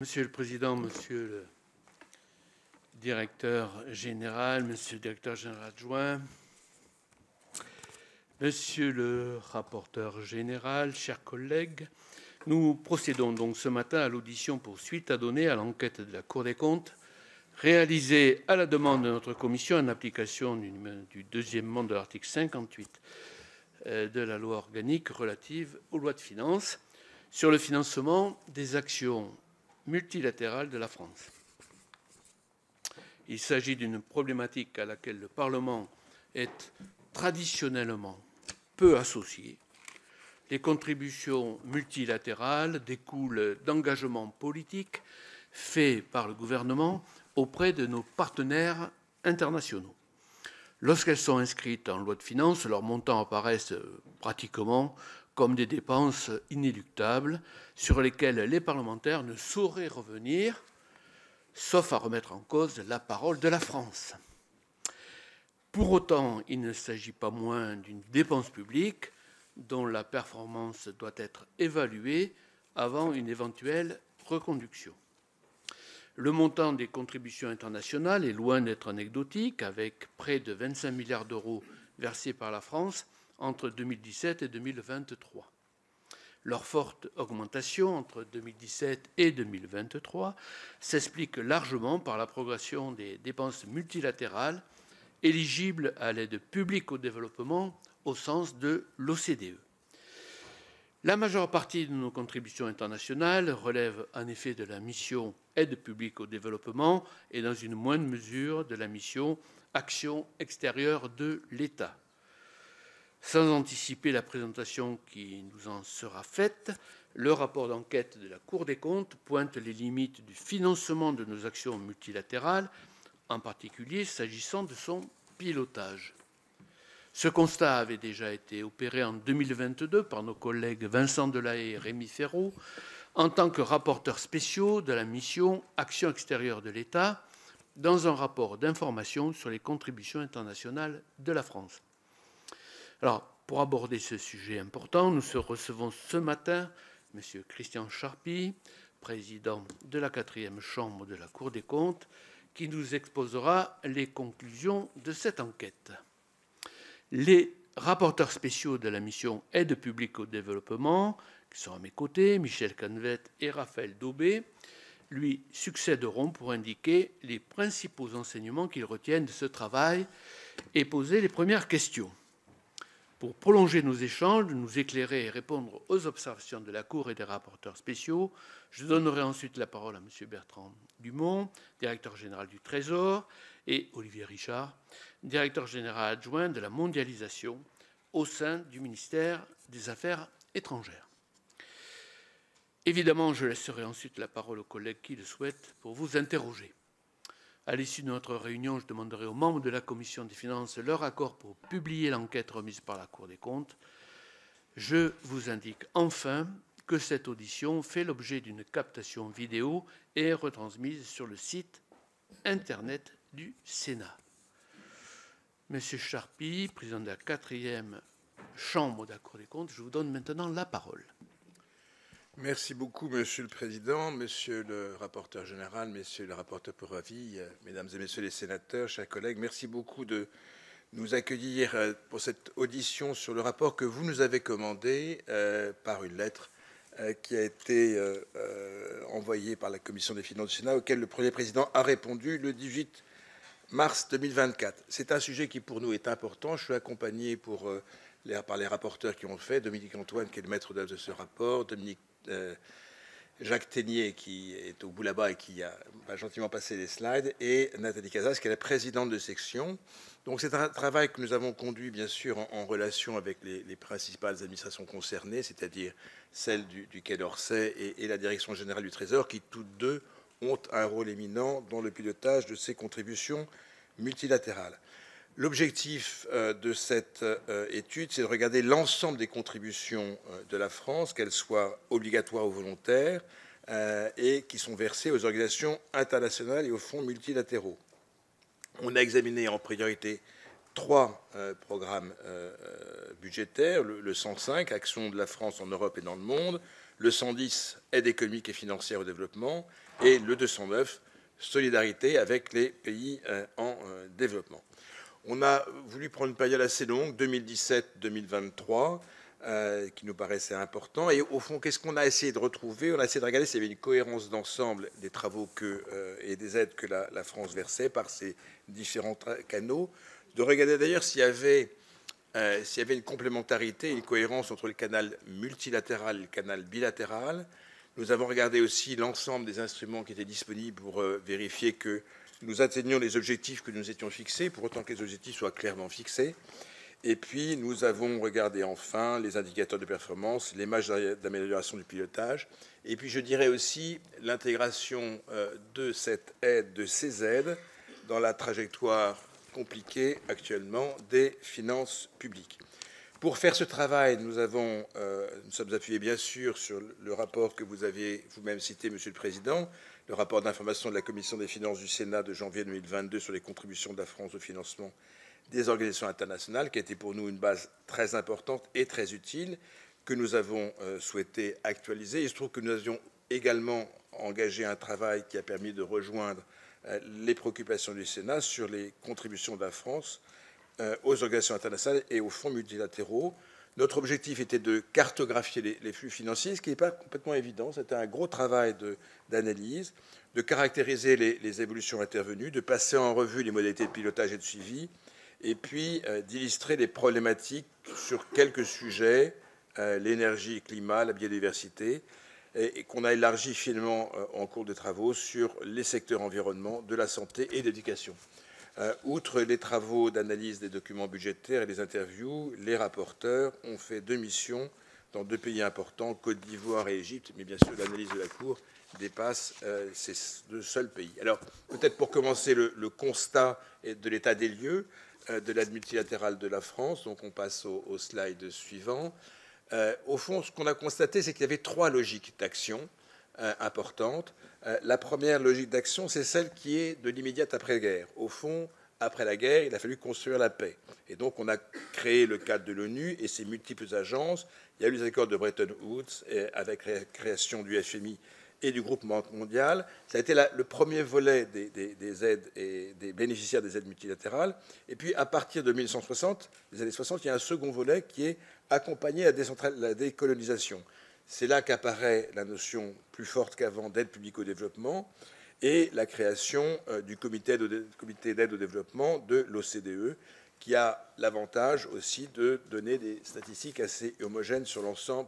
Monsieur le Président, Monsieur le Directeur général, Monsieur le Directeur général adjoint, Monsieur le rapporteur général, chers collègues, nous procédons donc ce matin à l'audition pour suite à donner à l'enquête de la Cour des comptes réalisée à la demande de notre commission en application du deuxièmement de l'article 58 de la loi organique relative aux lois de finances sur le financement des actions multilatérales de la France. Il s'agit d'une problématique à laquelle le Parlement est traditionnellement peu associé. Les contributions multilatérales découlent d'engagements politiques faits par le gouvernement auprès de nos partenaires internationaux. Lorsqu'elles sont inscrites en loi de finances, leurs montants apparaissent pratiquement comme des dépenses inéluctables sur lesquelles les parlementaires ne sauraient revenir, sauf à remettre en cause la parole de la France. Pour autant, il ne s'agit pas moins d'une dépense publique dont la performance doit être évaluée avant une éventuelle reconduction. Le montant des contributions internationales est loin d'être anecdotique, avec près de 25 milliards d'euros versés par la France entre 2017 et 2023. Leur forte augmentation entre 2017 et 2023 s'explique largement par la progression des dépenses multilatérales éligibles à l'aide publique au développement au sens de l'OCDE. La majeure partie de nos contributions internationales relève en effet de la mission Aide publique au développement et dans une moindre mesure de la mission Action extérieure de l'État. Sans anticiper la présentation qui nous en sera faite, le rapport d'enquête de la Cour des comptes pointe les limites du financement de nos actions multilatérales, en particulier s'agissant de son pilotage. Ce constat avait déjà été opéré en 2022 par nos collègues Vincent Delahaye et Rémi Féraud en tant que rapporteurs spéciaux de la mission Action extérieure de l'État dans un rapport d'information sur les contributions internationales de la France. Alors, pour aborder ce sujet important, nous recevons ce matin M. Christian Charpy, président de la 4e chambre de la Cour des comptes, qui nous exposera les conclusions de cette enquête. Les rapporteurs spéciaux de la mission Aide publique au développement, qui sont à mes côtés, Michel Canvet et Raphaël Daubé, lui succéderont pour indiquer les principaux enseignements qu'ils retiennent de ce travail et poser les premières questions. Pour prolonger nos échanges, nous éclairer et répondre aux observations de la Cour et des rapporteurs spéciaux, je donnerai ensuite la parole à M. Bertrand Dumont, directeur général du Trésor, et Olivier Richard, directeur général adjoint de la mondialisation au sein du ministère des Affaires étrangères. Évidemment, je laisserai ensuite la parole aux collègues qui le souhaitent pour vous interroger. À l'issue de notre réunion, je demanderai aux membres de la Commission des finances leur accord pour publier l'enquête remise par la Cour des comptes. Je vous indique enfin que cette audition fait l'objet d'une captation vidéo et est retransmise sur le site Internet du Sénat. Monsieur Charpy, président de la 4e chambre de la Cour des comptes, je vous donne maintenant la parole. Merci beaucoup, Monsieur le Président, Monsieur le rapporteur général, Messieurs les rapporteurs pour avis, Mesdames et Messieurs les sénateurs, chers collègues, merci beaucoup de nous accueillir pour cette audition sur le rapport que vous nous avez commandé par une lettre qui a été envoyée par la Commission des finances du Sénat, auquel le Premier Président a répondu le 18 mars 2024. C'est un sujet qui pour nous est important. Je suis accompagné par les rapporteurs qui ont fait, Dominique Antoine qui est le maître d'œuvre de ce rapport, Jacques Ténier qui est au bout là-bas et qui a gentiment passé les slides, et Nathalie Casas qui est la présidente de section. Donc c'est un travail que nous avons conduit bien sûr en relation avec les principales administrations concernées, c'est-à-dire celle du Quai d'Orsay et la Direction générale du Trésor, qui toutes deux ont un rôle éminent dans le pilotage de ces contributions multilatérales. L'objectif de cette étude, c'est de regarder l'ensemble des contributions de la France, qu'elles soient obligatoires ou volontaires, et qui sont versées aux organisations internationales et aux fonds multilatéraux. On a examiné en priorité 3 programmes budgétaires, le 105, Action de la France en Europe et dans le monde, le 110, Aide économique et financière au développement, et le 209, solidarité avec les pays en développement. On a voulu prendre une période assez longue, 2017-2023, qui nous paraissait important. Et au fond, qu'est-ce qu'on a essayé de retrouver? On a essayé de regarder s'il y avait une cohérence d'ensemble des travaux et des aides que la France versait par ces différents canaux. De regarder d'ailleurs s'il y avait une complémentarité, une cohérence entre le canal multilatéral et le canal bilatéral. Nous avons regardé aussi l'ensemble des instruments qui étaient disponibles pour vérifier que nous atteignions les objectifs que nous étions fixés, pour autant que les objectifs soient clairement fixés. Et puis, nous avons regardé enfin les indicateurs de performance, les marges d'amélioration du pilotage, et puis je dirais aussi l'intégration de cette aide, de ces aides, dans la trajectoire compliquée actuellement des finances publiques. Pour faire ce travail, nous sommes appuyés bien sûr sur le rapport que vous avez vous-même cité, Monsieur le Président, le rapport d'information de la Commission des finances du Sénat de janvier 2022 sur les contributions de la France au financement des organisations internationales, qui a été pour nous une base très importante et très utile, que nous avons souhaité actualiser. Il se trouve que nous avions également engagé un travail qui a permis de rejoindre les préoccupations du Sénat sur les contributions de la France aux organisations internationales et aux fonds multilatéraux. Notre objectif était de cartographier les flux financiers, ce qui n'est pas complètement évident. C'était un gros travail d'analyse, de caractériser les évolutions intervenues, de passer en revue les modalités de pilotage et de suivi, et puis d'illustrer les problématiques sur quelques sujets, l'énergie, le climat, la biodiversité, et qu'on a élargi finalement en cours de travaux sur les secteurs environnement, de la santé et de l'éducation. Outre les travaux d'analyse des documents budgétaires et les interviews, les rapporteurs ont fait 2 missions dans 2 pays importants, Côte d'Ivoire et Égypte, mais bien sûr l'analyse de la Cour dépasse ces 2 seuls pays. Alors peut-être pour commencer le constat de l'état des lieux de l'aide multilatérale de la France, donc on passe au slide suivant. Au fond, ce qu'on a constaté, c'est qu'il y avait 3 logiques d'action importantes. La première logique d'action, c'est celle qui est de l'immédiate après-guerre. Au fond, après la guerre, il a fallu construire la paix. Et donc, on a créé le cadre de l'ONU et ses multiples agences. Il y a eu les accords de Bretton Woods avec la création du FMI et du groupe mondial. Ça a été le premier volet des aides et des bénéficiaires des aides multilatérales. Et puis, à partir de 1960, les années 60, il y a un second volet qui est accompagner la décolonisation. C'est là qu'apparaît la notion plus forte qu'avant d'aide publique au développement et la création du comité d'aide au développement de l'OCDE, qui a l'avantage aussi de donner des statistiques assez homogènes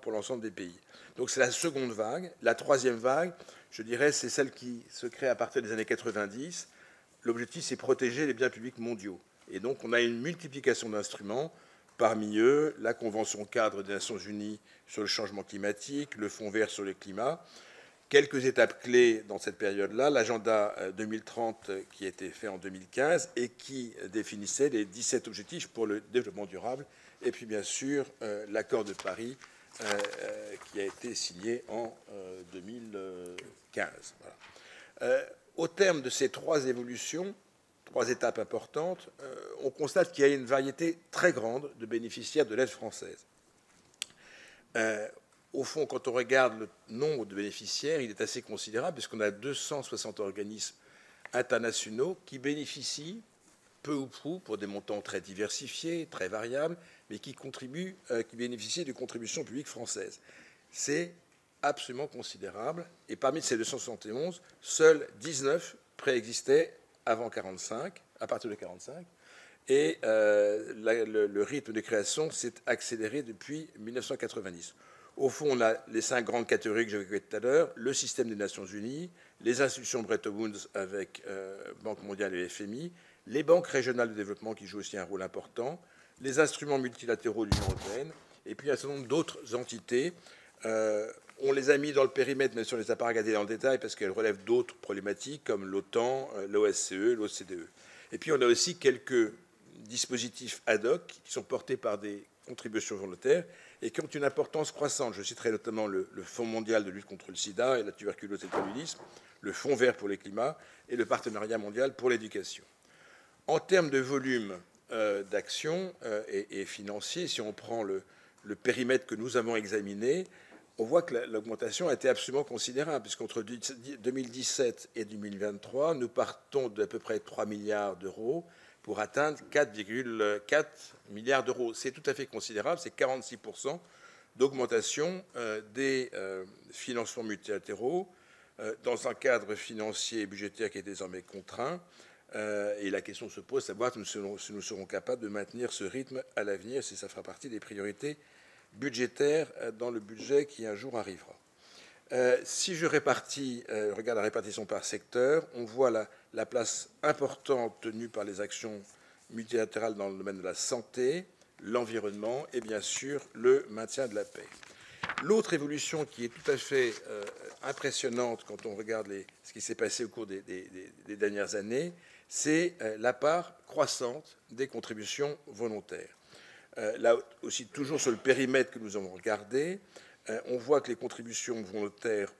pour l'ensemble des pays. Donc c'est la seconde vague. La troisième vague, je dirais, c'est celle qui se crée à partir des années 90. L'objectif, c'est protéger les biens publics mondiaux. Et donc on a une multiplication d'instruments. Parmi eux, la Convention cadre des Nations Unies sur le changement climatique, le Fonds vert sur le climat. Quelques étapes clés dans cette période-là, l'agenda 2030 qui a été fait en 2015 et qui définissait les 17 objectifs pour le développement durable. Et puis, bien sûr, l'accord de Paris qui a été signé en 2015. Voilà. Au terme de ces 3 évolutions, 3 étapes importantes, on constate qu'il y a une variété très grande de bénéficiaires de l'aide française. Au fond, quand on regarde le nombre de bénéficiaires, il est assez considérable, puisqu'on a 260 organismes internationaux qui bénéficient, peu ou prou, pour des montants très diversifiés, très variables, mais qui bénéficient de contributions publiques françaises. C'est absolument considérable. Et parmi ces 271, seuls 19 préexistaient avant 1945, à partir de 1945, et le rythme de création s'est accéléré depuis 1990. Au fond, on a les 5 grandes catégories que j'évoquais tout à l'heure, le système des Nations Unies, les institutions Bretton Woods avec Banque mondiale et FMI, les banques régionales de développement qui jouent aussi un rôle important, les instruments multilatéraux de l'Union européenne, et puis un certain nombre d'autres entités. On les a mis dans le périmètre, mais on ne les a pas regardées dans le détail parce qu'elles relèvent d'autres problématiques comme l'OTAN, l'OSCE, l'OCDE. Et puis on a aussi quelques dispositifs ad hoc qui sont portés par des contributions volontaires et qui ont une importance croissante. Je citerai notamment le Fonds mondial de lutte contre le sida et la tuberculose et le paludisme, le Fonds vert pour le climat et le Partenariat mondial pour l'éducation. En termes de volume d'action et financier, si on prend le périmètre que nous avons examiné, on voit que l'augmentation a été absolument considérable, puisqu'entre 2017 et 2023, nous partons d'à peu près 3 milliards d'euros pour atteindre 4,4 milliards d'euros. C'est tout à fait considérable, c'est 46% d'augmentation des financements multilatéraux dans un cadre financier et budgétaire qui est désormais contraint. Et la question se pose, savoir si nous serons capables de maintenir ce rythme à l'avenir, si ça fera partie des priorités budgétaires dans le budget qui un jour arrivera. Si je regarde la répartition par secteur, on voit la place importante tenue par les actions multilatérales dans le domaine de la santé, l'environnement et bien sûr le maintien de la paix. L'autre évolution qui est tout à fait impressionnante quand on regarde ce qui s'est passé au cours des dernières années, c'est la part croissante des contributions volontaires. Là aussi, toujours sur le périmètre que nous avons regardé, on voit que les contributions volontaires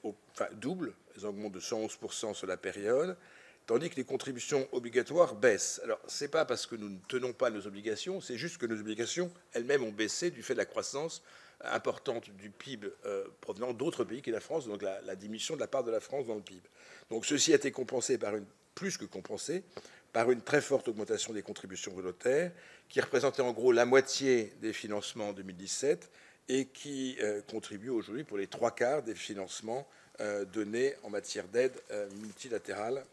doublent, elles augmentent de 111% sur la période, tandis que les contributions obligatoires baissent. Alors, ce n'est pas parce que nous ne tenons pas nos obligations, c'est juste que nos obligations elles-mêmes ont baissé du fait de la croissance importante du PIB provenant d'autres pays que la France, donc la diminution de la part de la France dans le PIB. Donc ceci a été compensé plus que compensé par une très forte augmentation des contributions volontaires, qui représentait en gros la moitié des financements en 2017 et qui contribue aujourd'hui pour les 3/4 des financements donnés en matière d'aide multilatérale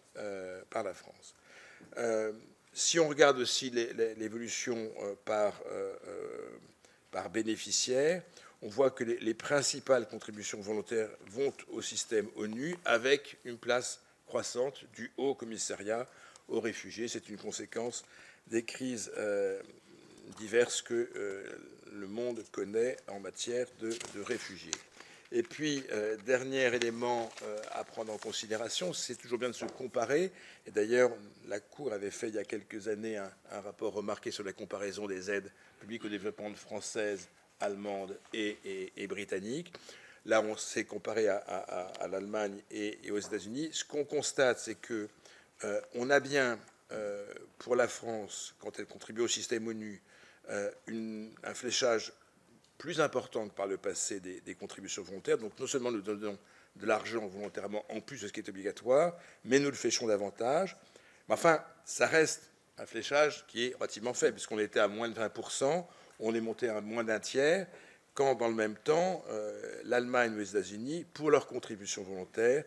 par la France. Si on regarde aussi l'évolution par bénéficiaire, on voit que les principales contributions volontaires vont au système ONU avec une place croissante du Haut Commissariat aux réfugiés. C'est une conséquence des crises diverses que le monde connaît en matière de réfugiés. Et puis, dernier élément à prendre en considération, c'est toujours bien de se comparer. Et d'ailleurs, la Cour avait fait il y a quelques années un rapport remarqué sur la comparaison des aides publiques au développement françaises, allemandes et britanniques. Là, on s'est comparé à l'Allemagne et aux États-Unis. Ce qu'on constate, c'est que on a bien, pour la France, quand elle contribue au système ONU, un fléchage plus important que par le passé des contributions volontaires. Donc non seulement nous donnons de l'argent volontairement en plus de ce qui est obligatoire, mais nous le fléchons davantage. Mais enfin, ça reste un fléchage qui est relativement faible, puisqu'on était à moins de 20%, on est monté à moins d'un tiers, quand dans le même temps, l'Allemagne ou les États-Unis, pour leurs contributions volontaires,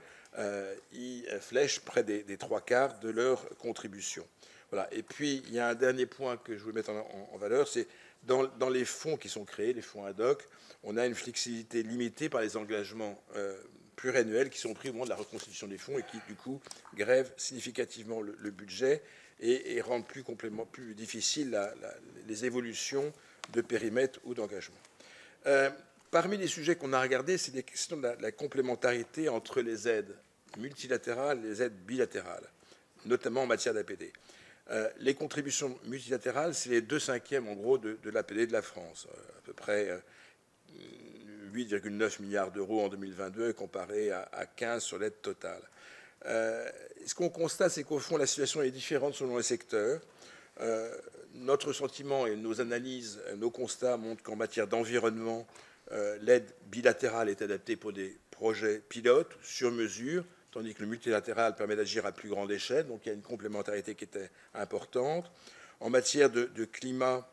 ils flèchent près des 3/4 de leur contribution. Voilà. Et puis, il y a un dernier point que je veux mettre en valeur, c'est dans les fonds qui sont créés, les fonds ad hoc, on a une flexibilité limitée par les engagements pluriannuels qui sont pris au moment de la reconstitution des fonds et qui, du coup, grèvent significativement le budget et rendent plus difficile les évolutions de périmètre ou d'engagement. Parmi les sujets qu'on a regardés, c'est des questions de la complémentarité entre les aides multilatérales et les aides bilatérales, notamment en matière d'APD. Les contributions multilatérales, c'est les 2/5 en gros de l'APD de la France, à peu près 8,9 milliards d'euros en 2022 comparé à 15 sur l'aide totale. Ce qu'on constate, c'est qu'au fond, la situation est différente selon les secteurs. Notre sentiment et nos analyses, nos constats montrent qu'en matière d'environnement, l'aide bilatérale est adaptée pour des projets pilotes sur mesure, tandis que le multilatéral permet d'agir à plus grande échelle, donc il y a une complémentarité qui était importante. En matière de climat,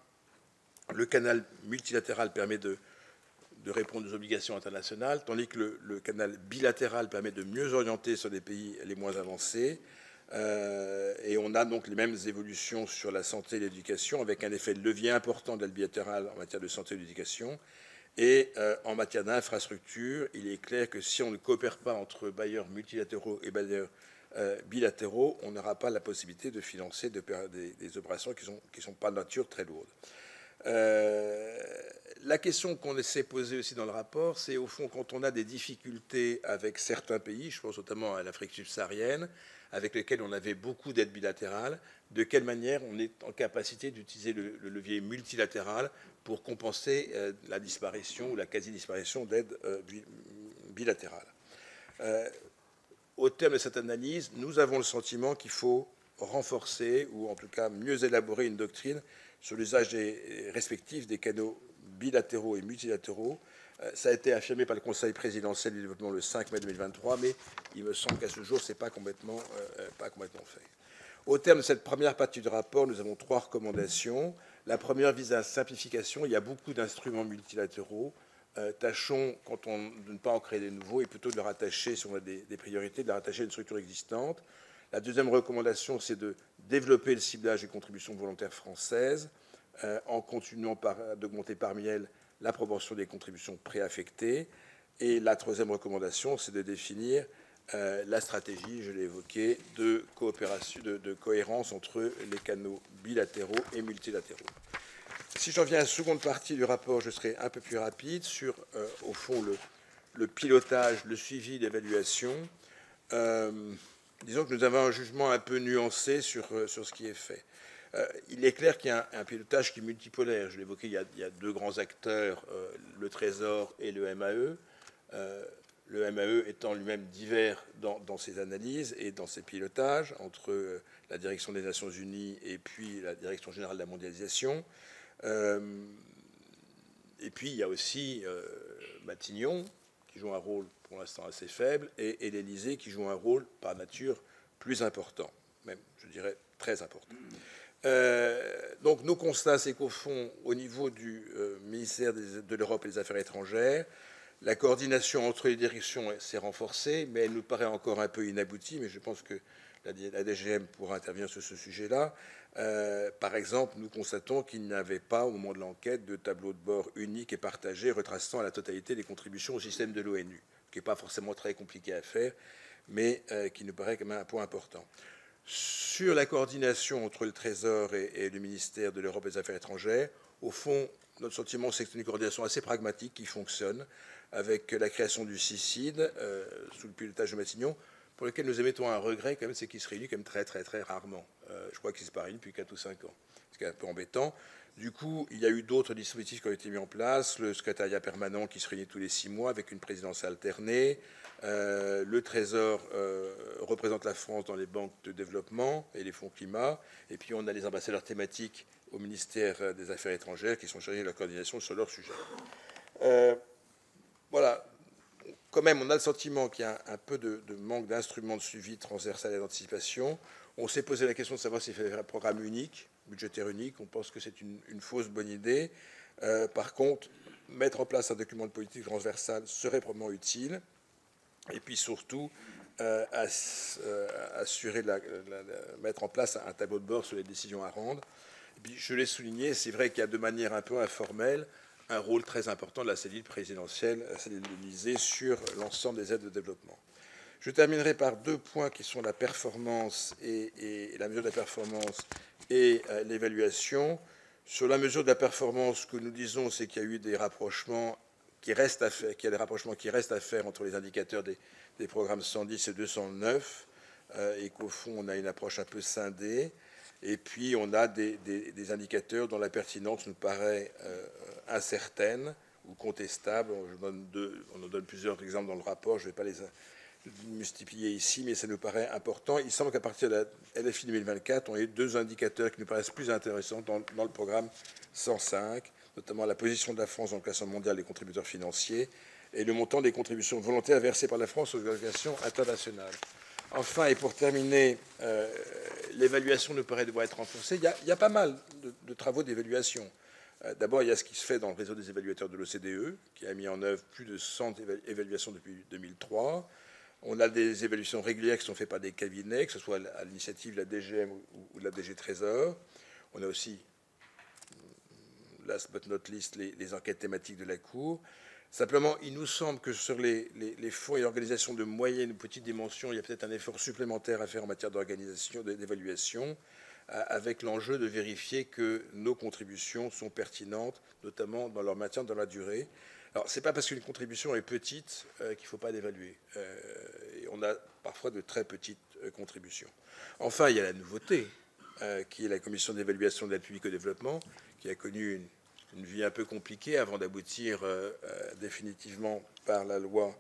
le canal multilatéral permet de répondre aux obligations internationales, tandis que le canal bilatéral permet de mieux orienter sur les pays les moins avancés. Et on a donc les mêmes évolutions sur la santé et l'éducation, avec un effet de levier important de l'aide bilatérale en matière de santé et d'éducation. Et en matière d'infrastructure, il est clair que si on ne coopère pas entre bailleurs multilatéraux et bailleurs bilatéraux, on n'aura pas la possibilité de financer des opérations qui ne sont pas de nature très lourde. La question qu'on essaie de poser aussi dans le rapport, c'est au fond quand on a des difficultés avec certains pays, je pense notamment à l'Afrique subsaharienne, avec lesquels on avait beaucoup d'aides bilatérales, de quelle manière on est en capacité d'utiliser le levier multilatéral pour compenser la disparition ou la quasi-disparition d'aides bilatérales. Au terme de cette analyse, nous avons le sentiment qu'il faut renforcer ou en tout cas mieux élaborer une doctrine sur l'usage respectif des canaux bilatéraux et multilatéraux Ça a été affirmé par le Conseil présidentiel du développement le 5 mai 2023, mais il me semble qu'à ce jour, ce n'est pas complètement fait. Au terme de cette première partie du rapport, nous avons 3 recommandations. La première vise à la simplification. Il y a beaucoup d'instruments multilatéraux. Tâchons, quand on, de ne pas en créer de nouveaux, et plutôt de les rattacher, si on a des priorités, de les rattacher à une structure existante. La deuxième recommandation, c'est de développer le ciblage des contributions volontaires françaises, en continuant d'augmenter parmi elles la proportion des contributions préaffectées. Et la troisième recommandation, c'est de définir la stratégie, je l'ai évoqué, de coopération, de cohérence entre les canaux bilatéraux et multilatéraux. Si j'en viens à la seconde partie du rapport, je serai un peu plus rapide sur, au fond, le pilotage, le suivi, l'évaluation. Disons que nous avons un jugement un peu nuancé sur ce qui est fait. Il est clair qu'il y a un pilotage qui est multipolaire. Je l'ai évoqué, il y a 2 grands acteurs, le Trésor et le MAE. Le MAE étant lui-même divers dans ses analyses et dans ses pilotages entre la direction des Nations Unies et puis la direction générale de la mondialisation. Et puis il y a aussi Matignon, qui joue un rôle pour l'instant assez faible, et l'Élysée, qui joue un rôle par nature plus important, même, je dirais, très important. Donc nos constats, c'est qu'au fond, au niveau du ministère de l'Europe et des Affaires étrangères, la coordination entre les directions s'est renforcée, mais elle nous paraît encore un peu inaboutie, mais je pense que la DGM pourra intervenir sur ce sujet-là. Par exemple, nous constatons qu'il n'y avait pas, au moment de l'enquête, de tableau de bord unique et partagé retraçant la totalité des contributions au système de l'ONU, ce qui n'est pas forcément très compliqué à faire, mais qui nous paraît quand même un point important. Sur la coordination entre le Trésor et le ministère de l'Europe et des Affaires étrangères, au fond, notre sentiment, c'est que c'est une coordination assez pragmatique qui fonctionne, avec la création du CICID, sous le pilotage de Matignon, pour lequel nous émettons un regret, quand même, c'est qu'il se réunit quand même très, très, très rarement. Je crois qu'il ne s'est pas réuni depuis 4 ou 5 ans, ce qui est un peu embêtant. Du coup, il y a eu d'autres dispositifs qui ont été mis en place, le secrétariat permanent qui se réunit tous les 6 mois avec une présidence alternée, le Trésor représente la France dans les banques de développement et les fonds climat, et puis on a les ambassadeurs thématiques au ministère des Affaires étrangères qui sont chargés de la coordination sur leur sujet. Voilà. Quand même, on a le sentiment qu'il y a un peu de manque d'instruments de suivi transversal et d'anticipation. On s'est posé la question de savoir s'il fallait faire un programme unique, budgétaire unique. On pense que c'est une fausse bonne idée. Par contre, mettre en place un document de politique transversale serait probablement utile. Et puis surtout, mettre en place un tableau de bord sur les décisions à rendre. Et puis, je l'ai souligné, c'est vrai qu'il y a de manière un peu informelle un rôle très important de la cellule présidentielle, la cellule de l'Élysée, sur l'ensemble des aides de développement. Je terminerai par 2 points qui sont la performance et la mesure de la performance et l'évaluation. Sur la mesure de la performance, ce que nous disons, c'est qu'il y a eu des rapprochements qui restent à faire, qu'il y a des rapprochements qui restent à faire entre les indicateurs des programmes 110 et 209, et qu'au fond, on a une approche un peu scindée. Et puis, on a des indicateurs dont la pertinence nous paraît incertaine ou contestable. On en donne plusieurs exemples dans le rapport, je ne vais pas les multiplier ici, mais ça nous paraît important. Il semble qu'à partir de la LFI 2024, on ait 2 indicateurs qui nous paraissent plus intéressants dans le programme 105, notamment la position de la France dans le classement mondial des contributeurs financiers et le montant des contributions volontaires versées par la France aux organisations internationales. Enfin, et pour terminer, l'évaluation nous paraît devoir être renforcée. Il y a pas mal de travaux d'évaluation. D'abord, il y a ce qui se fait dans le réseau des évaluateurs de l'OCDE, qui a mis en œuvre plus de 100 évaluations depuis 2003. On a des évaluations régulières qui sont faites par des cabinets, que ce soit à l'initiative de la DGM ou de la DG Trésor. On a aussi, last but not least, les enquêtes thématiques de la Cour. Simplement, il nous semble que sur les fonds et organisations de moyenne ou petite dimension, il y a peut-être un effort supplémentaire à faire en matière d'organisation, d'évaluation, avec l'enjeu de vérifier que nos contributions sont pertinentes, notamment dans leur maintien dans la durée. Alors, ce n'est pas parce qu'une contribution est petite qu'il ne faut pas l'évaluer. Et on a parfois de très petites contributions. Enfin, il y a la nouveauté, qui est la commission d'évaluation de l'aide publique au développement, qui a connu une vie un peu compliquée avant d'aboutir définitivement par la loi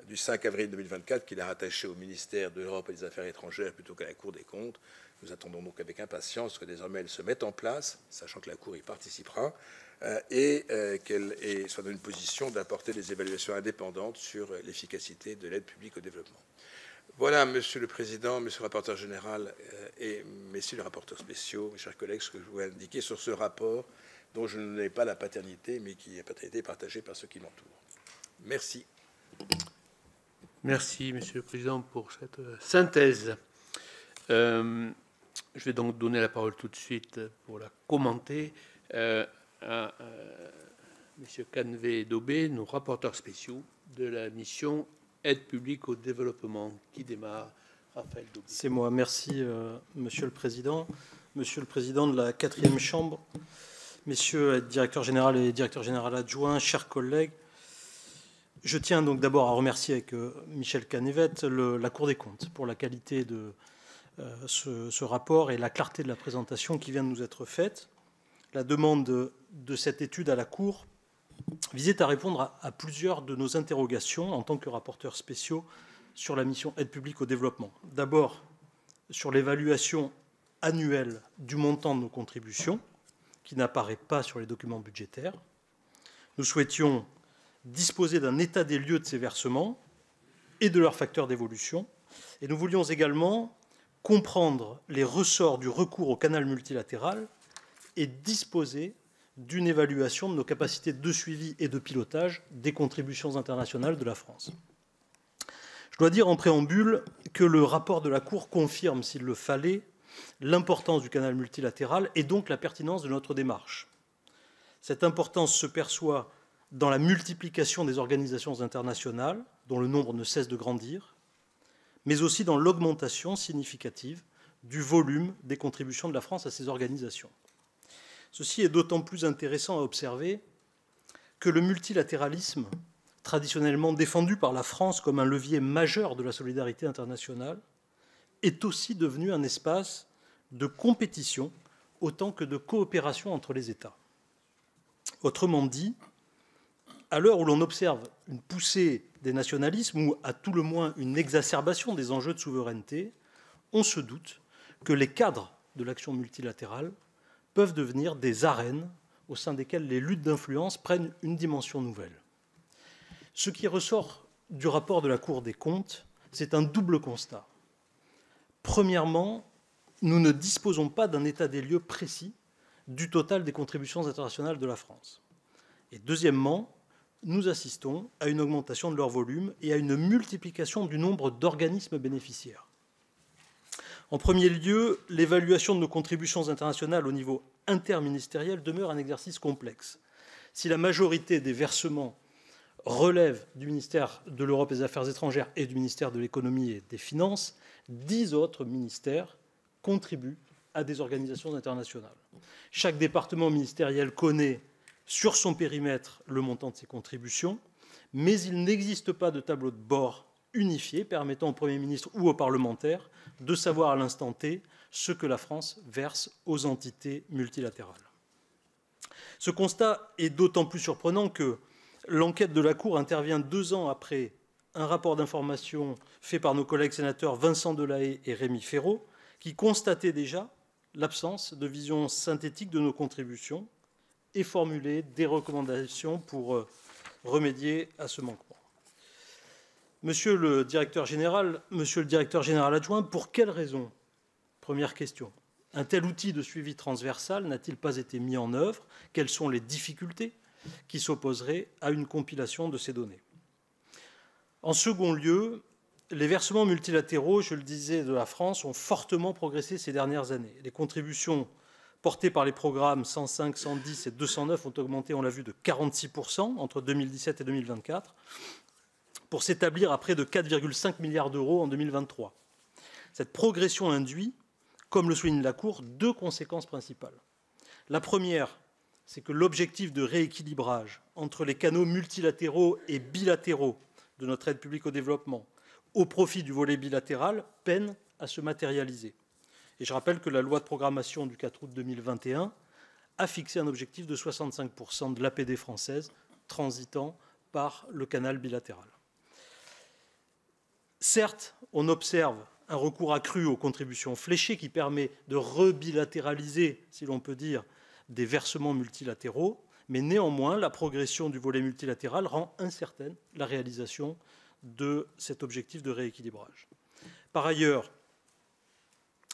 du 5 avril 2024, qui l'a rattachée au ministère de l'Europe et des Affaires étrangères plutôt qu'à la Cour des comptes. Nous attendons donc avec impatience que désormais elle se mette en place, sachant que la Cour y participera. et qu'elle soit dans une position d'apporter des évaluations indépendantes sur l'efficacité de l'aide publique au développement. Voilà, Monsieur le Président, Monsieur le rapporteur général et Messieurs les rapporteurs spéciaux, mes chers collègues, ce que je voulais indiquer sur ce rapport dont je n'ai pas la paternité, mais qui la paternité est partagée par ceux qui m'entourent. Merci. Merci, Monsieur le Président, pour cette synthèse. Je vais donc donner la parole tout de suite pour la commenter à M. Cannevet-Daubé, nos rapporteurs spéciaux de la mission Aide publique au développement, qui démarre. Raphaël Daubé. C'est moi. Merci, Monsieur le Président. Monsieur le Président de la 4e Chambre, Messieurs le directeur général et directeur général adjoint, chers collègues, je tiens donc d'abord à remercier avec Michel Cannevet la Cour des comptes pour la qualité de ce rapport et la clarté de la présentation qui vient de nous être faite. La demande de cette étude à la Cour visait à répondre à plusieurs de nos interrogations en tant que rapporteurs spéciaux sur la mission Aide publique au développement. D'abord, sur l'évaluation annuelle du montant de nos contributions, qui n'apparaît pas sur les documents budgétaires. Nous souhaitions disposer d'un état des lieux de ces versements et de leurs facteurs d'évolution. Et nous voulions également comprendre les ressorts du recours au canal multilatéral et disposer d'une évaluation de nos capacités de suivi et de pilotage des contributions internationales de la France. Je dois dire en préambule que le rapport de la Cour confirme, s'il le fallait, l'importance du canal multilatéral et donc la pertinence de notre démarche. Cette importance se perçoit dans la multiplication des organisations internationales, dont le nombre ne cesse de grandir, mais aussi dans l'augmentation significative du volume des contributions de la France à ces organisations. Ceci est d'autant plus intéressant à observer que le multilatéralisme, traditionnellement défendu par la France comme un levier majeur de la solidarité internationale, est aussi devenu un espace de compétition autant que de coopération entre les États. Autrement dit, à l'heure où l'on observe une poussée des nationalismes ou à tout le moins une exacerbation des enjeux de souveraineté, on se doute que les cadres de l'action multilatérale peuvent devenir des arènes au sein desquelles les luttes d'influence prennent une dimension nouvelle. Ce qui ressort du rapport de la Cour des comptes, c'est un double constat. Premièrement, nous ne disposons pas d'un état des lieux précis du total des contributions internationales de la France. Et deuxièmement, nous assistons à une augmentation de leur volume et à une multiplication du nombre d'organismes bénéficiaires. En premier lieu, l'évaluation de nos contributions internationales au niveau interministériel demeure un exercice complexe. Si la majorité des versements relève du ministère de l'Europe et des Affaires étrangères et du ministère de l'Économie et des Finances, 10 autres ministères contribuent à des organisations internationales. Chaque département ministériel connaît sur son périmètre le montant de ses contributions, mais il n'existe pas de tableau de bord unifié permettant au Premier ministre ou aux parlementaires de savoir à l'instant T ce que la France verse aux entités multilatérales. Ce constat est d'autant plus surprenant que l'enquête de la Cour intervient 2 ans après un rapport d'information fait par nos collègues sénateurs Vincent Delahaye et Rémi Féraud, qui constatait déjà l'absence de vision synthétique de nos contributions et formulait des recommandations pour remédier à ce manquement. Monsieur le directeur général adjoint, pour quelles raisons, première question, un tel outil de suivi transversal n'a-t-il pas été mis en œuvre? Quelles sont les difficultés qui s'opposeraient à une compilation de ces données? En second lieu, les versements multilatéraux, je le disais, de la France ont fortement progressé ces dernières années. Les contributions portées par les programmes 105, 110 et 209 ont augmenté, on l'a vu, de 46% entre 2017 et 2024, pour s'établir à près de 4,5 milliards d'euros en 2023. Cette progression induit, comme le souligne la Cour, 2 conséquences principales. La première, c'est que l'objectif de rééquilibrage entre les canaux multilatéraux et bilatéraux de notre aide publique au développement au profit du volet bilatéral peine à se matérialiser. Et je rappelle que la loi de programmation du 4 août 2021 a fixé un objectif de 65% de l'APD française transitant par le canal bilatéral. Certes, on observe un recours accru aux contributions fléchées qui permet de rebilatéraliser, si l'on peut dire, des versements multilatéraux, Mais néanmoins, la progression du volet multilatéral rend incertaine la réalisation de cet objectif de rééquilibrage. Par ailleurs,